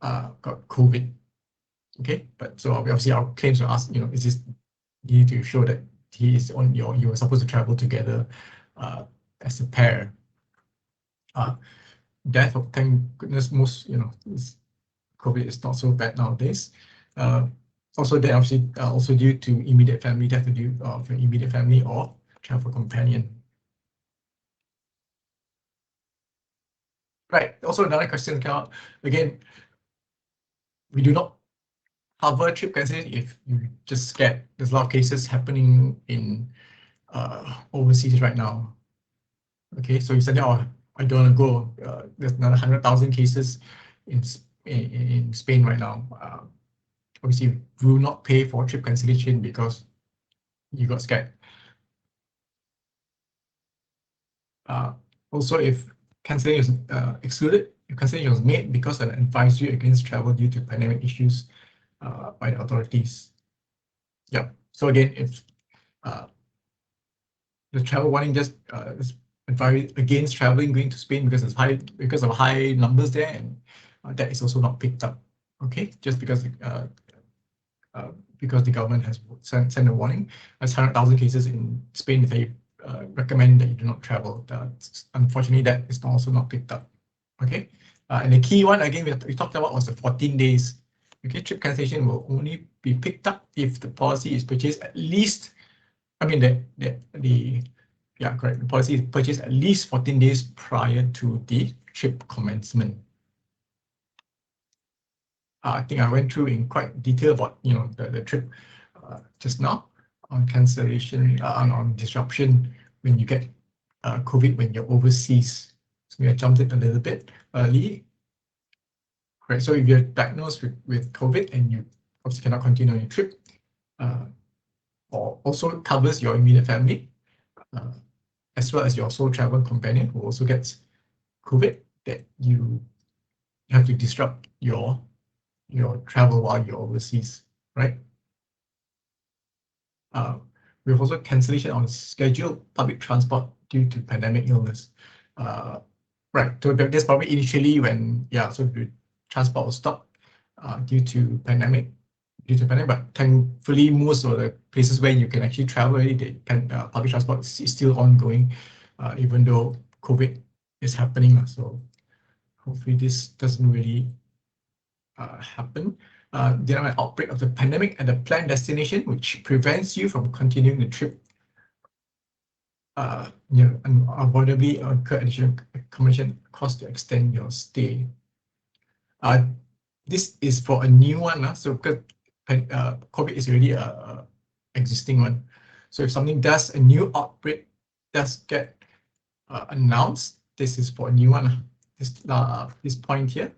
got COVID. Okay, but so obviously our claims are asked, is this, you need to show that he is on you were supposed to travel together as a pair. Death, thank goodness, most, COVID is not so bad nowadays. Also, then obviously also due to immediate family death, due of your immediate family or travel companion. Right. Also, another question came out again. We do not cover trip cancellation if you just scared. There's a lot of cases happening in overseas right now. Okay, so you said, oh, I don't want to go. There's another 100,000 cases in Spain right now. Obviously, we will not pay for trip cancellation because you got scared. Also, if cancellation is excluded, if cancellation was made because of an advisory against travel due to pandemic issues by the authorities. Yeah. So again, if the travel warning just advice against traveling going to Spain because of high numbers there, and that is also not picked up. Okay, just because the government has sent a warning. There's 100,000 cases in Spain. They recommend that you do not travel. Unfortunately, that is also not picked up. Okay, and the key one again we talked about was the 14 days. Okay, trip cancellation will only be picked up if the policy is purchased at least. I mean yeah, correct. The policy is purchased at least 14 days prior to the trip commencement. I think I went through in quite detail about the trip just now on cancellation, on disruption when you get COVID when you're overseas. So I jumped it a little bit early. Right. So if you're diagnosed with COVID and you obviously cannot continue on your trip, or also covers your immediate family, as well as your sole travel companion who also gets COVID, that you have to disrupt your travel while you're overseas, right? We have also cancellation on scheduled public transport due to pandemic illness. Right, so that's probably initially when, so the transport was stopped due to pandemic, but thankfully most of the places where you can actually travel, the public transport is still ongoing, even though COVID is happening. So hopefully this doesn't really happen. There are an outbreak of the pandemic at the planned destination, which prevents you from continuing the trip. Unavoidably incur additional accommodation cost to extend your stay. This is for a new one, so because COVID is already a existing one. So if something a new outbreak does get announced, this is for a new one. This point here,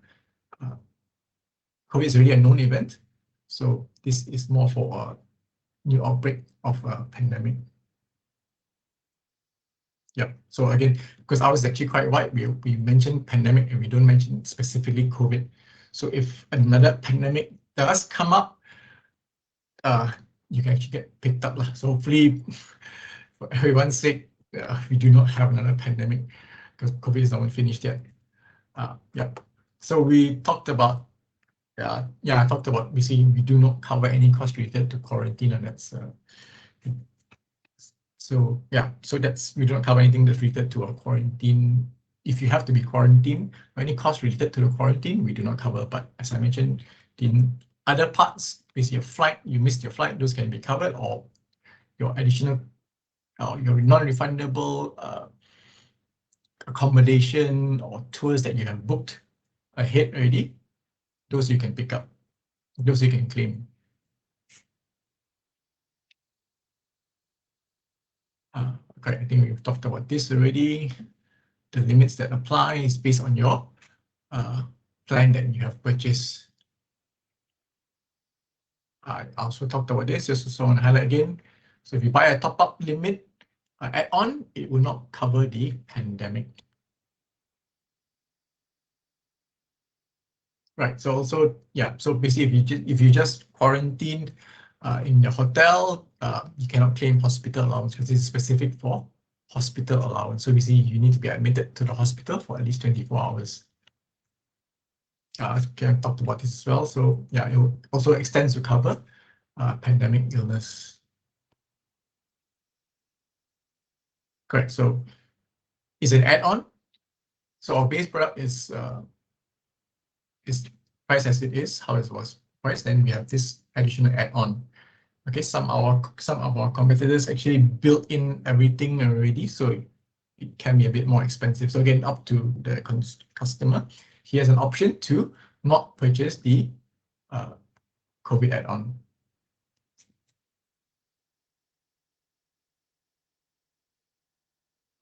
COVID is already a known event, so this is more for a new outbreak of a pandemic. Yeah, so again, because ours is actually quite wide, we mentioned pandemic and we don't mention specifically COVID. So if another pandemic does come up, you can actually get picked up. So hopefully, for everyone's sake, we do not have another pandemic because COVID is not finished yet. Yeah, so we talked about, I talked about basically we do not cover any cost related to quarantine, and that's so yeah, so we don't cover anything that's related to a quarantine. If you have to be quarantined or any cost related to the quarantine, we do not cover. But as I mentioned, the other parts, basically your flight, you missed your flight, those can be covered, or your additional, your non-refundable accommodation or tours that you have booked ahead already, those you can pick up, those you can claim. Okay, I think we've talked about this already. The limits that apply is based on your plan that you have purchased. I also talked about this, just so I want to highlight again. So if you buy a top-up limit add-on, it will not cover the pandemic. Right. So yeah. So basically, if you just quarantined in the hotel, you cannot claim hospital allowance because it's specific for hospital allowance. So basically, you need to be admitted to the hospital for at least 24 hours. Okay, I talked about this as well. So yeah, it also extends to cover pandemic illness. Correct. So it's an add-on. So our base product is priced as it is, how it was priced. Then we have this additional add-on. Okay, some of our competitors actually built in everything already, so it can be a bit more expensive. So again, up to the customer. He has an option to not purchase the COVID add-on.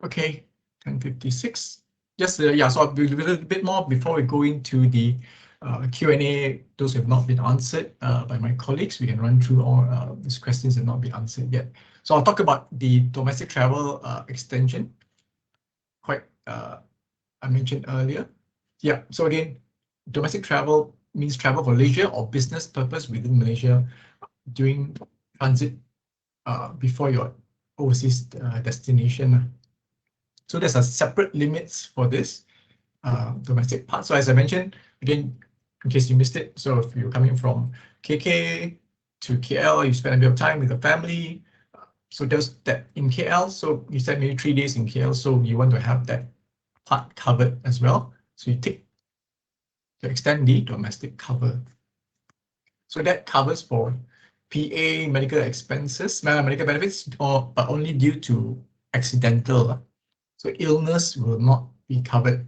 Okay, 10:56. Just yeah, so I'll be a little bit more before we go into the Q&A. Those have not been answered by my colleagues. We can run through all these questions that have not been answered yet. So I'll talk about the domestic travel extension. I mentioned earlier. Yeah, so again, domestic travel means travel for leisure or business purpose within Malaysia during transit before your overseas destination. So there's a separate limits for this domestic part. So as I mentioned, again, in case you missed it, so if you're coming from KK to KL, you spend a bit of time with the family. So there's that in KL. So you spend maybe 3 days in KL. So you want to have that part covered as well. So you take to extend the domestic cover. So that covers for PA medical expenses, medical benefits, but only due to accidental. So illness will not be covered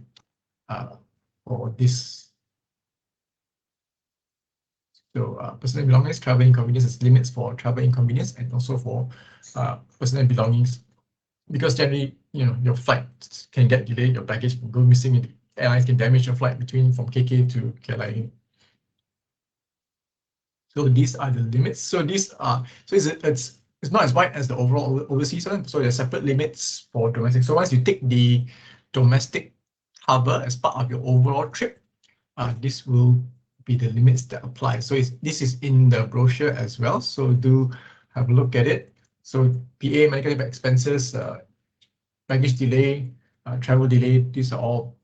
for this. So personal belongings, travel inconvenience is limits for travel inconvenience and also for personal belongings. Because generally, your flight can get delayed, your baggage can go missing, airlines can damage your flight from KK to KLIA. So these are the limits. So these are it's not as wide as the overall overseas one. So there's separate limits for domestic. So once you take the domestic cover as part of your overall trip, this will be the limits that apply. So this is in the brochure as well. So do have a look at it. So PA medical expenses, baggage delay, travel delay, these are all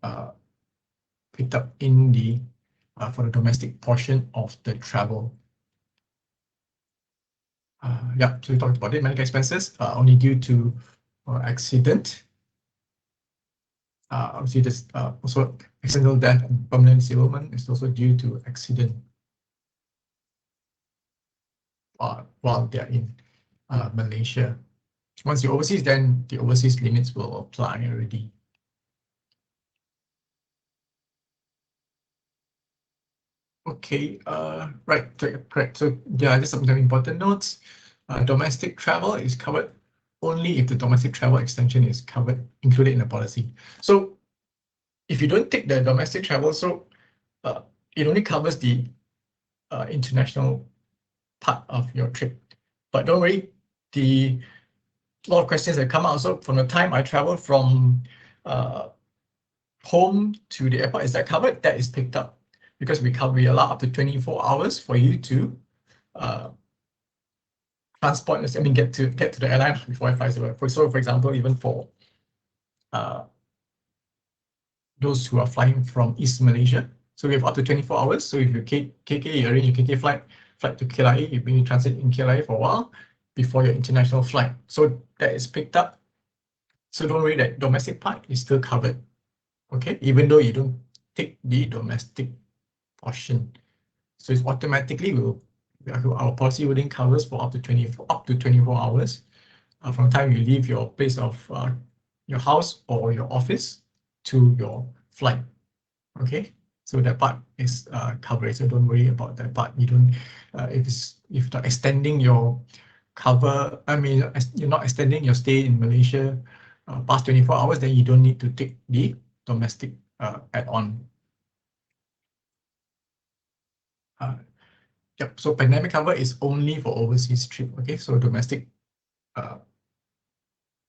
picked up in the for the domestic portion of the travel. Yeah, so we talked about it. Medical expenses only due to accident. Obviously, this also accidental death and permanent disablement is also due to accident while they're in Malaysia. Once you're overseas, then the overseas limits will apply already. Okay, right, correct. So yeah, just some important notes. Domestic travel is covered only if the domestic travel extension is included in the policy. So if you don't take the domestic travel, so it only covers the international part of your trip. But don't worry, a lot of questions that come out. So from the time I travel from home to the airport, is that covered? That is picked up because we allow up to 24 hours for you to transport, get to the airline before it flies away. So for example, even for those who are flying from East Malaysia, so we have up to 24 hours. So if you KK, you arrange your KK flight to KLIA, you bring transit in KLIA for a while before your international flight. So that is picked up. So don't worry, that domestic part is still covered. Okay, even though you don't take the domestic portion. So it's automatically our policy within covers for up to 24 hours from the time you leave your place of your house or your office to your flight. Okay, so that part is covered. So don't worry about that part. You don't if you're not extending your cover. You're not extending your stay in Malaysia past 24 hours, then you don't need to take the domestic add-on. Yep, so pandemic cover is only for overseas trip. Okay, so domestic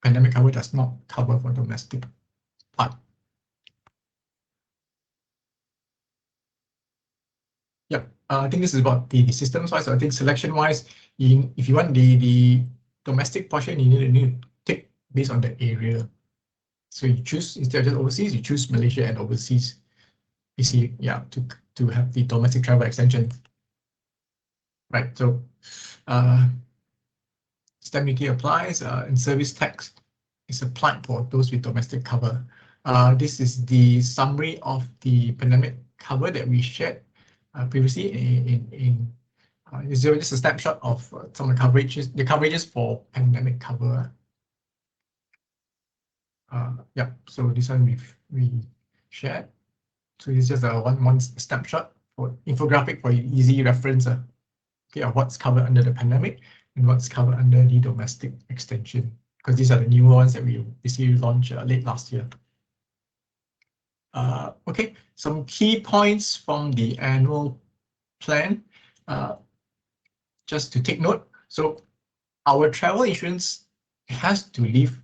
pandemic cover does not cover for domestic part. Yeah, I think this is about the systems wise. So I think selection wise, if you want the domestic portion, you need to take based on the area. So you choose, instead of just overseas, you choose Malaysia and overseas. You see, yeah, to have the domestic travel extension. Right, so stamp duty applies, and service tax is applied for those with domestic cover. This is the summary of the pandemic cover that we shared previously is just a snapshot of some of the coverages for pandemic cover. Yeah, so this one we shared. So it's just a one snapshot for infographic for easy reference. Okay, of what's covered under the pandemic and what's covered under the domestic extension, because these are the new ones that we basically launched late last year. Okay, some key points from the annual plan, just to take note. So our travel insurance has to leave,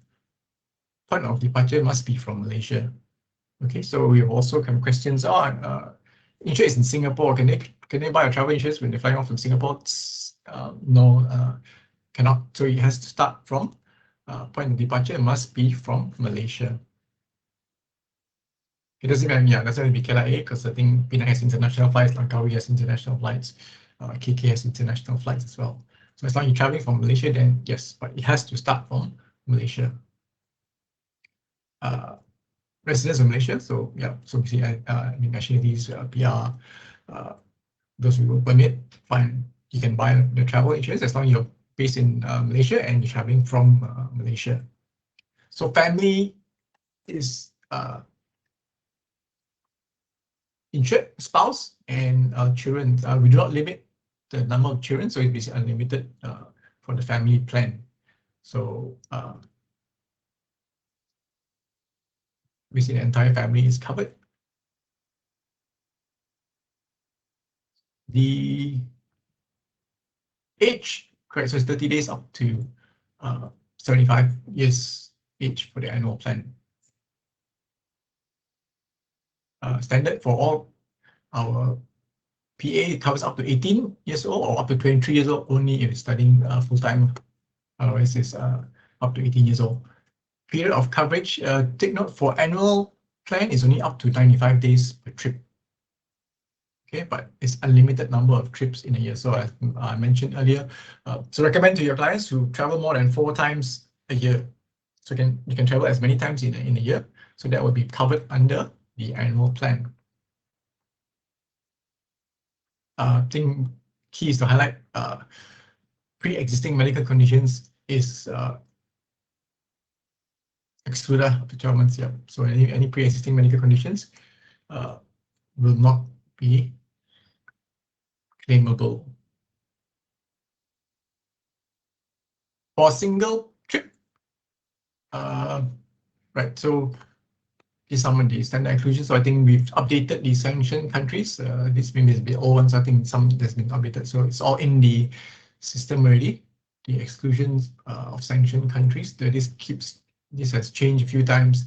point of departure must be from Malaysia. Okay, so we have also come questions on insurance in Singapore. Can they buy a travel insurance when they're flying off from Singapore? No, cannot. So it has to start from point of departure. It must be from Malaysia. It doesn't mean, yeah, that's going to be KLIA, because I think Penang has international flights, Langkawi has international flights, KK has international flights as well. So as long as you're traveling from Malaysia, then yes, but it has to start from Malaysia. Residents of Malaysia, so yeah, so we see nationalities, PR, those who will permit, fine, you can buy the travel insurance as long as you're based in Malaysia and you're traveling from Malaysia. So family is insured, spouse and children. We do not limit the number of children, so it's basically unlimited for the family plan. So basically the entire family is covered. The age, correct, so it's 30 days up to 75 years age for the annual plan. Standard for all our PA covers up to 18 years old or up to 23 years old only if it's studying full-time. Otherwise, it's up to 18 years old. Period of coverage, take note for annual plan is only up to 95 days per trip. Okay, but it's unlimited number of trips in a year. So as I mentioned earlier, so recommend to your clients who travel more than 4 times a year. So you can travel as many times in a year. So that will be covered under the annual plan. I think key is to highlight pre-existing medical conditions is excluded up to 12 months. Yeah. So any pre-existing medical conditions will not be claimable. For a single trip, right, so these are some of the standard exclusions. So I think we've updated the sanctioned countries. This maybe is a bit old ones. I think some that's been updated. So it's all in the system already. The exclusions of sanctioned countries. This has changed a few times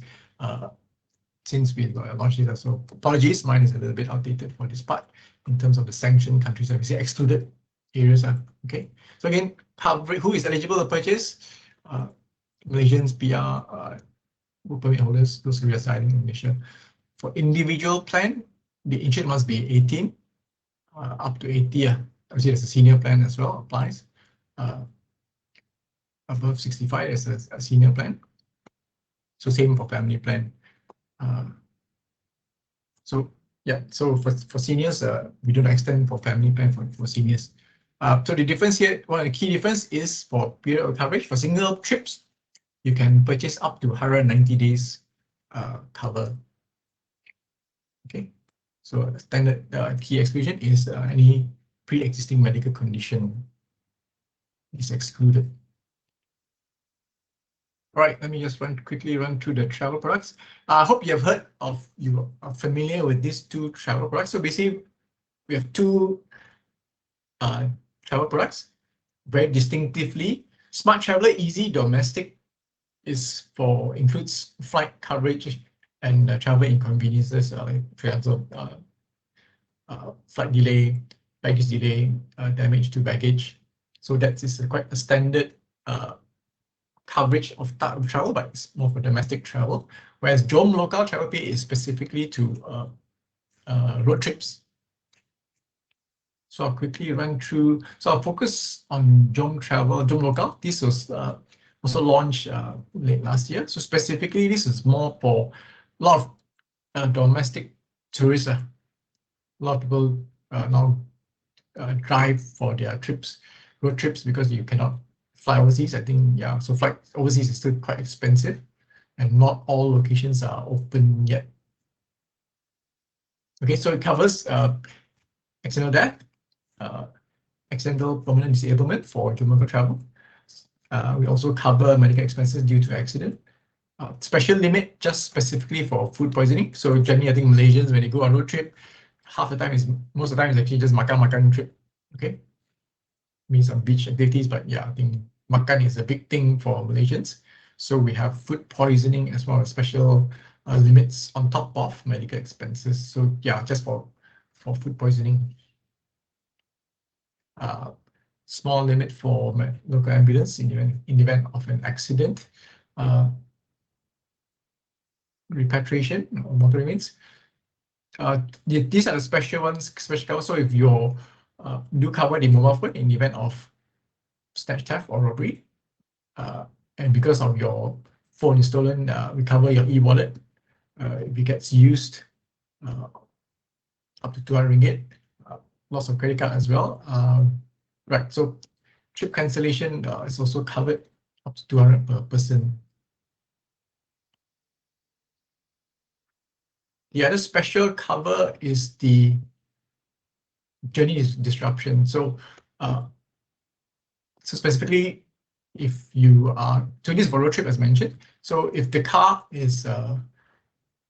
since we launched it. So apologies, mine is a little bit outdated for this part in terms of the sanctioned countries. So we say excluded areas. Okay. So again, who is eligible to purchase? Malaysians, PR, work permit holders, those who are residing in Malaysia. For individual plan, the insured must be 18, up to 80. Obviously, there's a senior plan as well, applies. Above 65 is a senior plan. So same for family plan. So yeah, so for seniors, we don't extend for family plan for seniors. So the difference here, one of the key difference is for period of coverage. For single trips, you can purchase up to 190 days cover. Okay, so standard key exclusion is any pre-existing medical condition is excluded. All right, let me just quickly run through the travel products. I hope you have heard of, you are familiar with these 2 travel products. So basically, we have 2 travel products, very distinctively Smart Traveler Easy Domestic includes flight coverage and travel inconveniences, like for example, flight delay, baggage delay, damage to baggage. So that is quite a standard coverage of type of travel, but it's more for domestic travel. Whereas Jom Local Travel Pay is specifically to road trips. So I'll quickly run through. So I'll focus on Jom Local. This was also launched late last year. So specifically, this is more for a lot of domestic tourists. A lot of people now drive for their trips, road trips, because you cannot fly overseas. I think, yeah, so flight overseas is still quite expensive and not all locations are open yet. Okay, so it covers accidental death, accidental permanent disablement for Jamaica travel. We also cover medical expenses due to accident. Special limit just specifically for food poisoning. So generally, I think Malaysians, when they go on road trip, most of the time is actually just makan trip. Okay, means some beach activities, but yeah, I think makan is a big thing for Malaysians. So we have food poisoning as well as special limits on top of medical expenses. So yeah, just for food poisoning. Small limit for local ambulance in the event of an accident. Repatriation or motor remains. These are the special ones, special cover. So if you do cover the mobile phone in the event of snatch, theft, or robbery, and because of your phone is stolen, we cover your e-wallet if it gets used, up to 200 ringgit. Loss of credit card as well. Right, so trip cancellation is also covered up to 200 per person. The other special cover is the journey disruption. So, specifically, if you are, so this is for road trip as mentioned. So if the car is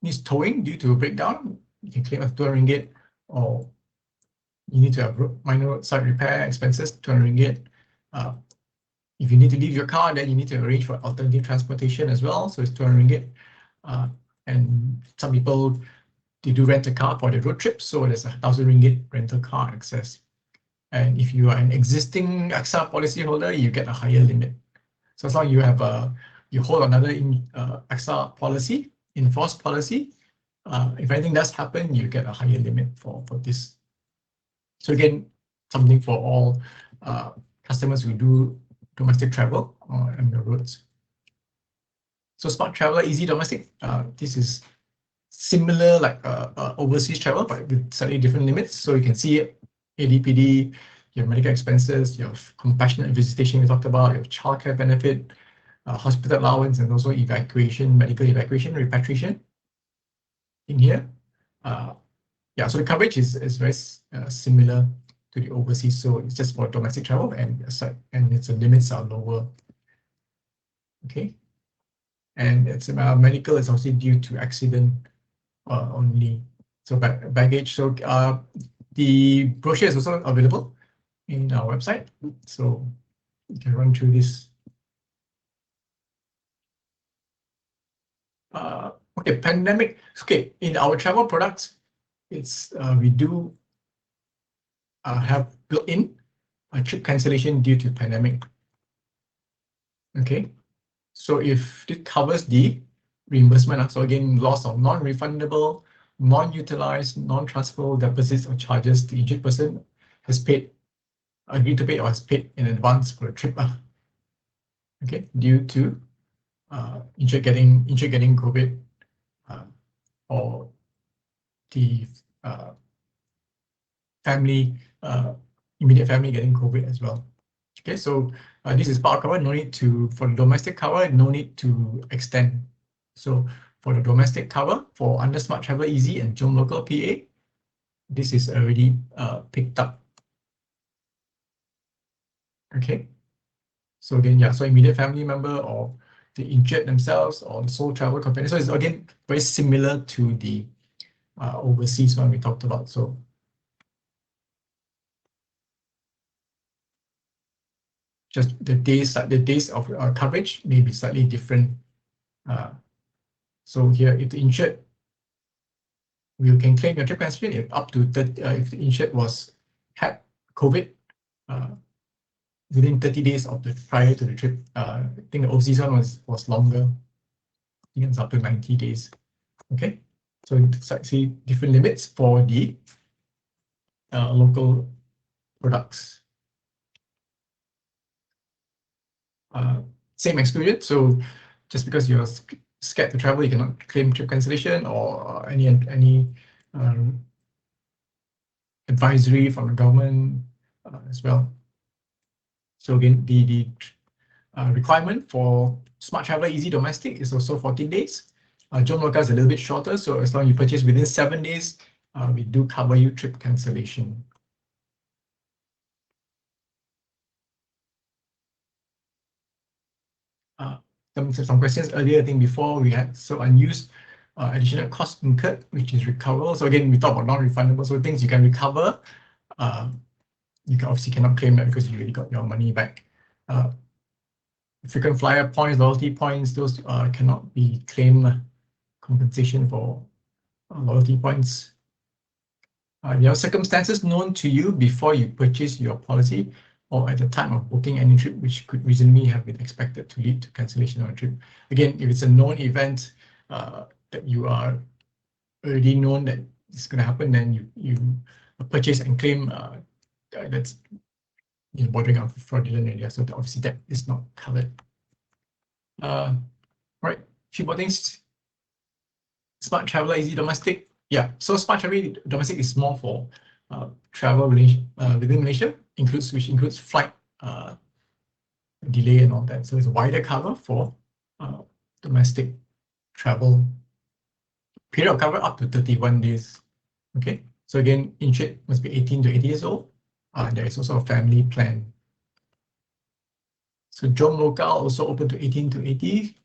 needs towing due to a breakdown, you can claim up to 200 ringgit, or you need to have minor roadside repair expenses, 200 ringgit. If you need to leave your car, then you need to arrange for alternative transportation as well. So it's 200 ringgit. And some people, they do rent a car for their road trip. So there's 1,000 ringgit rental car access. And if you are an existing AXA policyholder, you get a higher limit. So as long as you have you hold another AXA policy, enforced policy, if anything does happen, you get a higher limit for this. So again, something for all customers who do domestic travel on the roads. So Smart Traveler Easy Domestic, this is similar like overseas travel, but with slightly different limits. So you can see ADPD, your medical expenses, your compassionate visitation we talked about, your childcare benefit, hospital allowance, and also evacuation, medical evacuation, repatriation in here. Yeah, so the coverage is very similar to the overseas. So it's just for domestic travel, and its limits are lower. Okay, and it's medical is also due to accident only. So baggage. So the brochure is also available in our website. So you can run through this. Okay, pandemic. Okay, in our travel products, it's we do have built-in a trip cancellation due to pandemic. Okay, so if it covers the reimbursement, so again, loss of non-refundable, non-utilized, non-transferable deposits or charges the injured person has paid, agreed to pay, or has paid in advance for a trip. Okay, due to injured getting COVID, or the family, immediate family getting COVID as well. Okay, so this is part cover. No need to, for the domestic cover, no need to extend. So for the domestic cover, for under Smart Travel Easy and Jom Local PA, this is already picked up. Okay, so again, yeah, so immediate family member or the injured themselves or the sole travel companion. So it's again very similar to the overseas one we talked about. So just the days of coverage may be slightly different. So here, if the insured, you can claim your trip cancellation if up to 30, if the insured had COVID within 30 days of the prior to the trip. I think the overseas one was longer. I think it's up to 90 days. Okay, so see different limits for the local products. Same experience. So just because you're scared to travel, you cannot claim trip cancellation or any advisory from the government as well. So again, the requirement for Smart Traveller Easy Domestic is also 14 days. Jom Loka is a little bit shorter, so as long as you purchase within 7 days, we do cover you trip cancellation. Some questions earlier, I think before we had so unused additional cost incurred, which is recoverable. So again, we talk about non-refundable, so things you can recover. You can obviously cannot claim that because you already got your money back. Frequent flyer points, loyalty points, those cannot be claimed compensation for loyalty points. Your circumstances known to you before you purchase your policy or at the time of booking any trip, which could reasonably have been expected to lead to cancellation of a trip. Again, if it's a known event that you are already known that it's going to happen, then you purchase and claim. That's bordering on fraudulent area, so obviously that is not covered. Right, few more things. Smart Traveller Easy Domestic. Yeah, so Smart Traveller Domestic is more for travel within Malaysia, which includes flight delay and all that. So it's a wider cover for domestic travel. Period of cover up to 31 days. Okay, so again, insured must be 18 to 80 years old. There is also a family plan. So Jom Local also open to 18 to 80.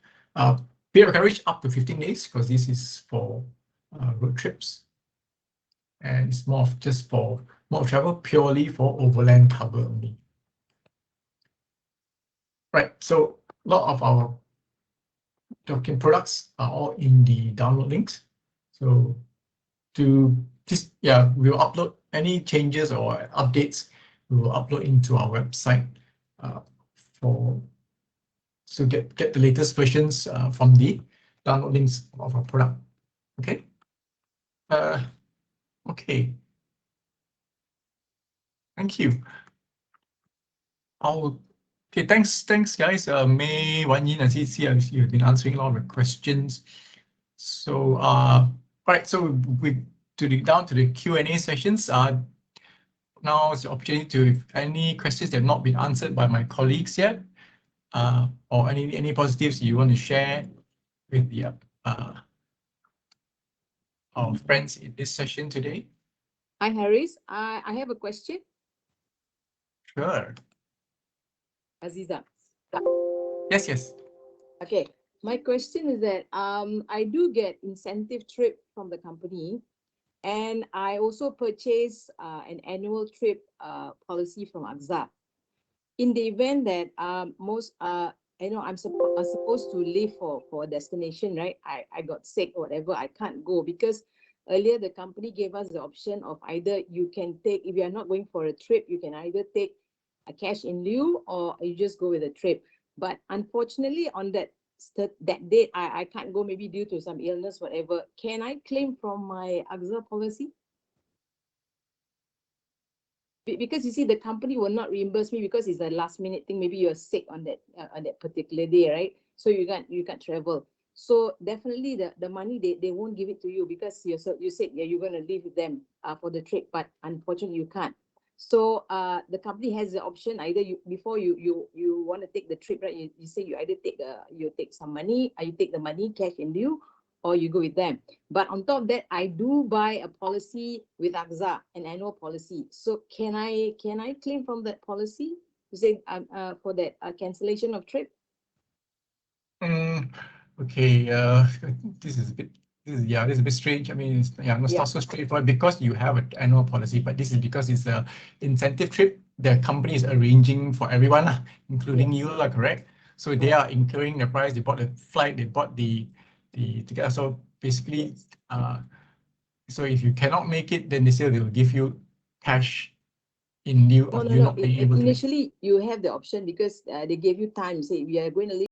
Period of coverage up to 15 days because this is for road trips. And it's more of just for more travel, purely for overland cover only. Right, so a lot of our document products are all in the download links. So to just, yeah, we'll upload any changes or updates, we will upload into our website so get the latest versions from the download links of our product. Okay. Okay. Thank you. Okay, thanks guys. May, Wan Yin, and CC, you've been answering a lot of questions. So right, so we down to the Q&A sessions. Now is the opportunity to, if any questions that have not been answered by my colleagues yet, or any positives you want to share with the our friends in this session today. Hi, Harris. I have a question. Sure. Aziza. Yes. Okay. My question is that I do get incentive trip from the company, and I also purchase an annual trip policy from AXA. In the event that I'm supposed to leave for a destination, right? I got sick or whatever, I can't go because earlier the company gave us the option of either you can take, if you are not going for a trip, you can either take a cash in lieu or you just go with a trip. But unfortunately on that date, I can't go, maybe due to some illness, whatever. Can I claim from my AXA policy? Because you see, the company will not reimburse me because it's a last minute thing. Maybe you're sick on that particular day, right? So you can't travel. So definitely the money they won't give it to you because you said you're going to leave with them for the trip, but unfortunately you can't. So the company has the option, either before you want to take the trip, right? You say you either take some money, or you take the money cash in lieu, or you go with them. But on top of that, I do buy a policy with AXA, an annual policy. So can I claim from that policy to say for that cancellation of trip? Okay. This is this is a bit strange. I mean, it's, not so straightforward because you have an annual policy, but this is because it's a incentive trip. The company is arranging for everyone, including you, correct? So they are incurring the price. They bought the flight. They bought the ticket. So basically, so if you cannot make it, then they say they will give you cash in lieu of you not being able to. Initially, you have the option because they gave you time. Say we are going to leave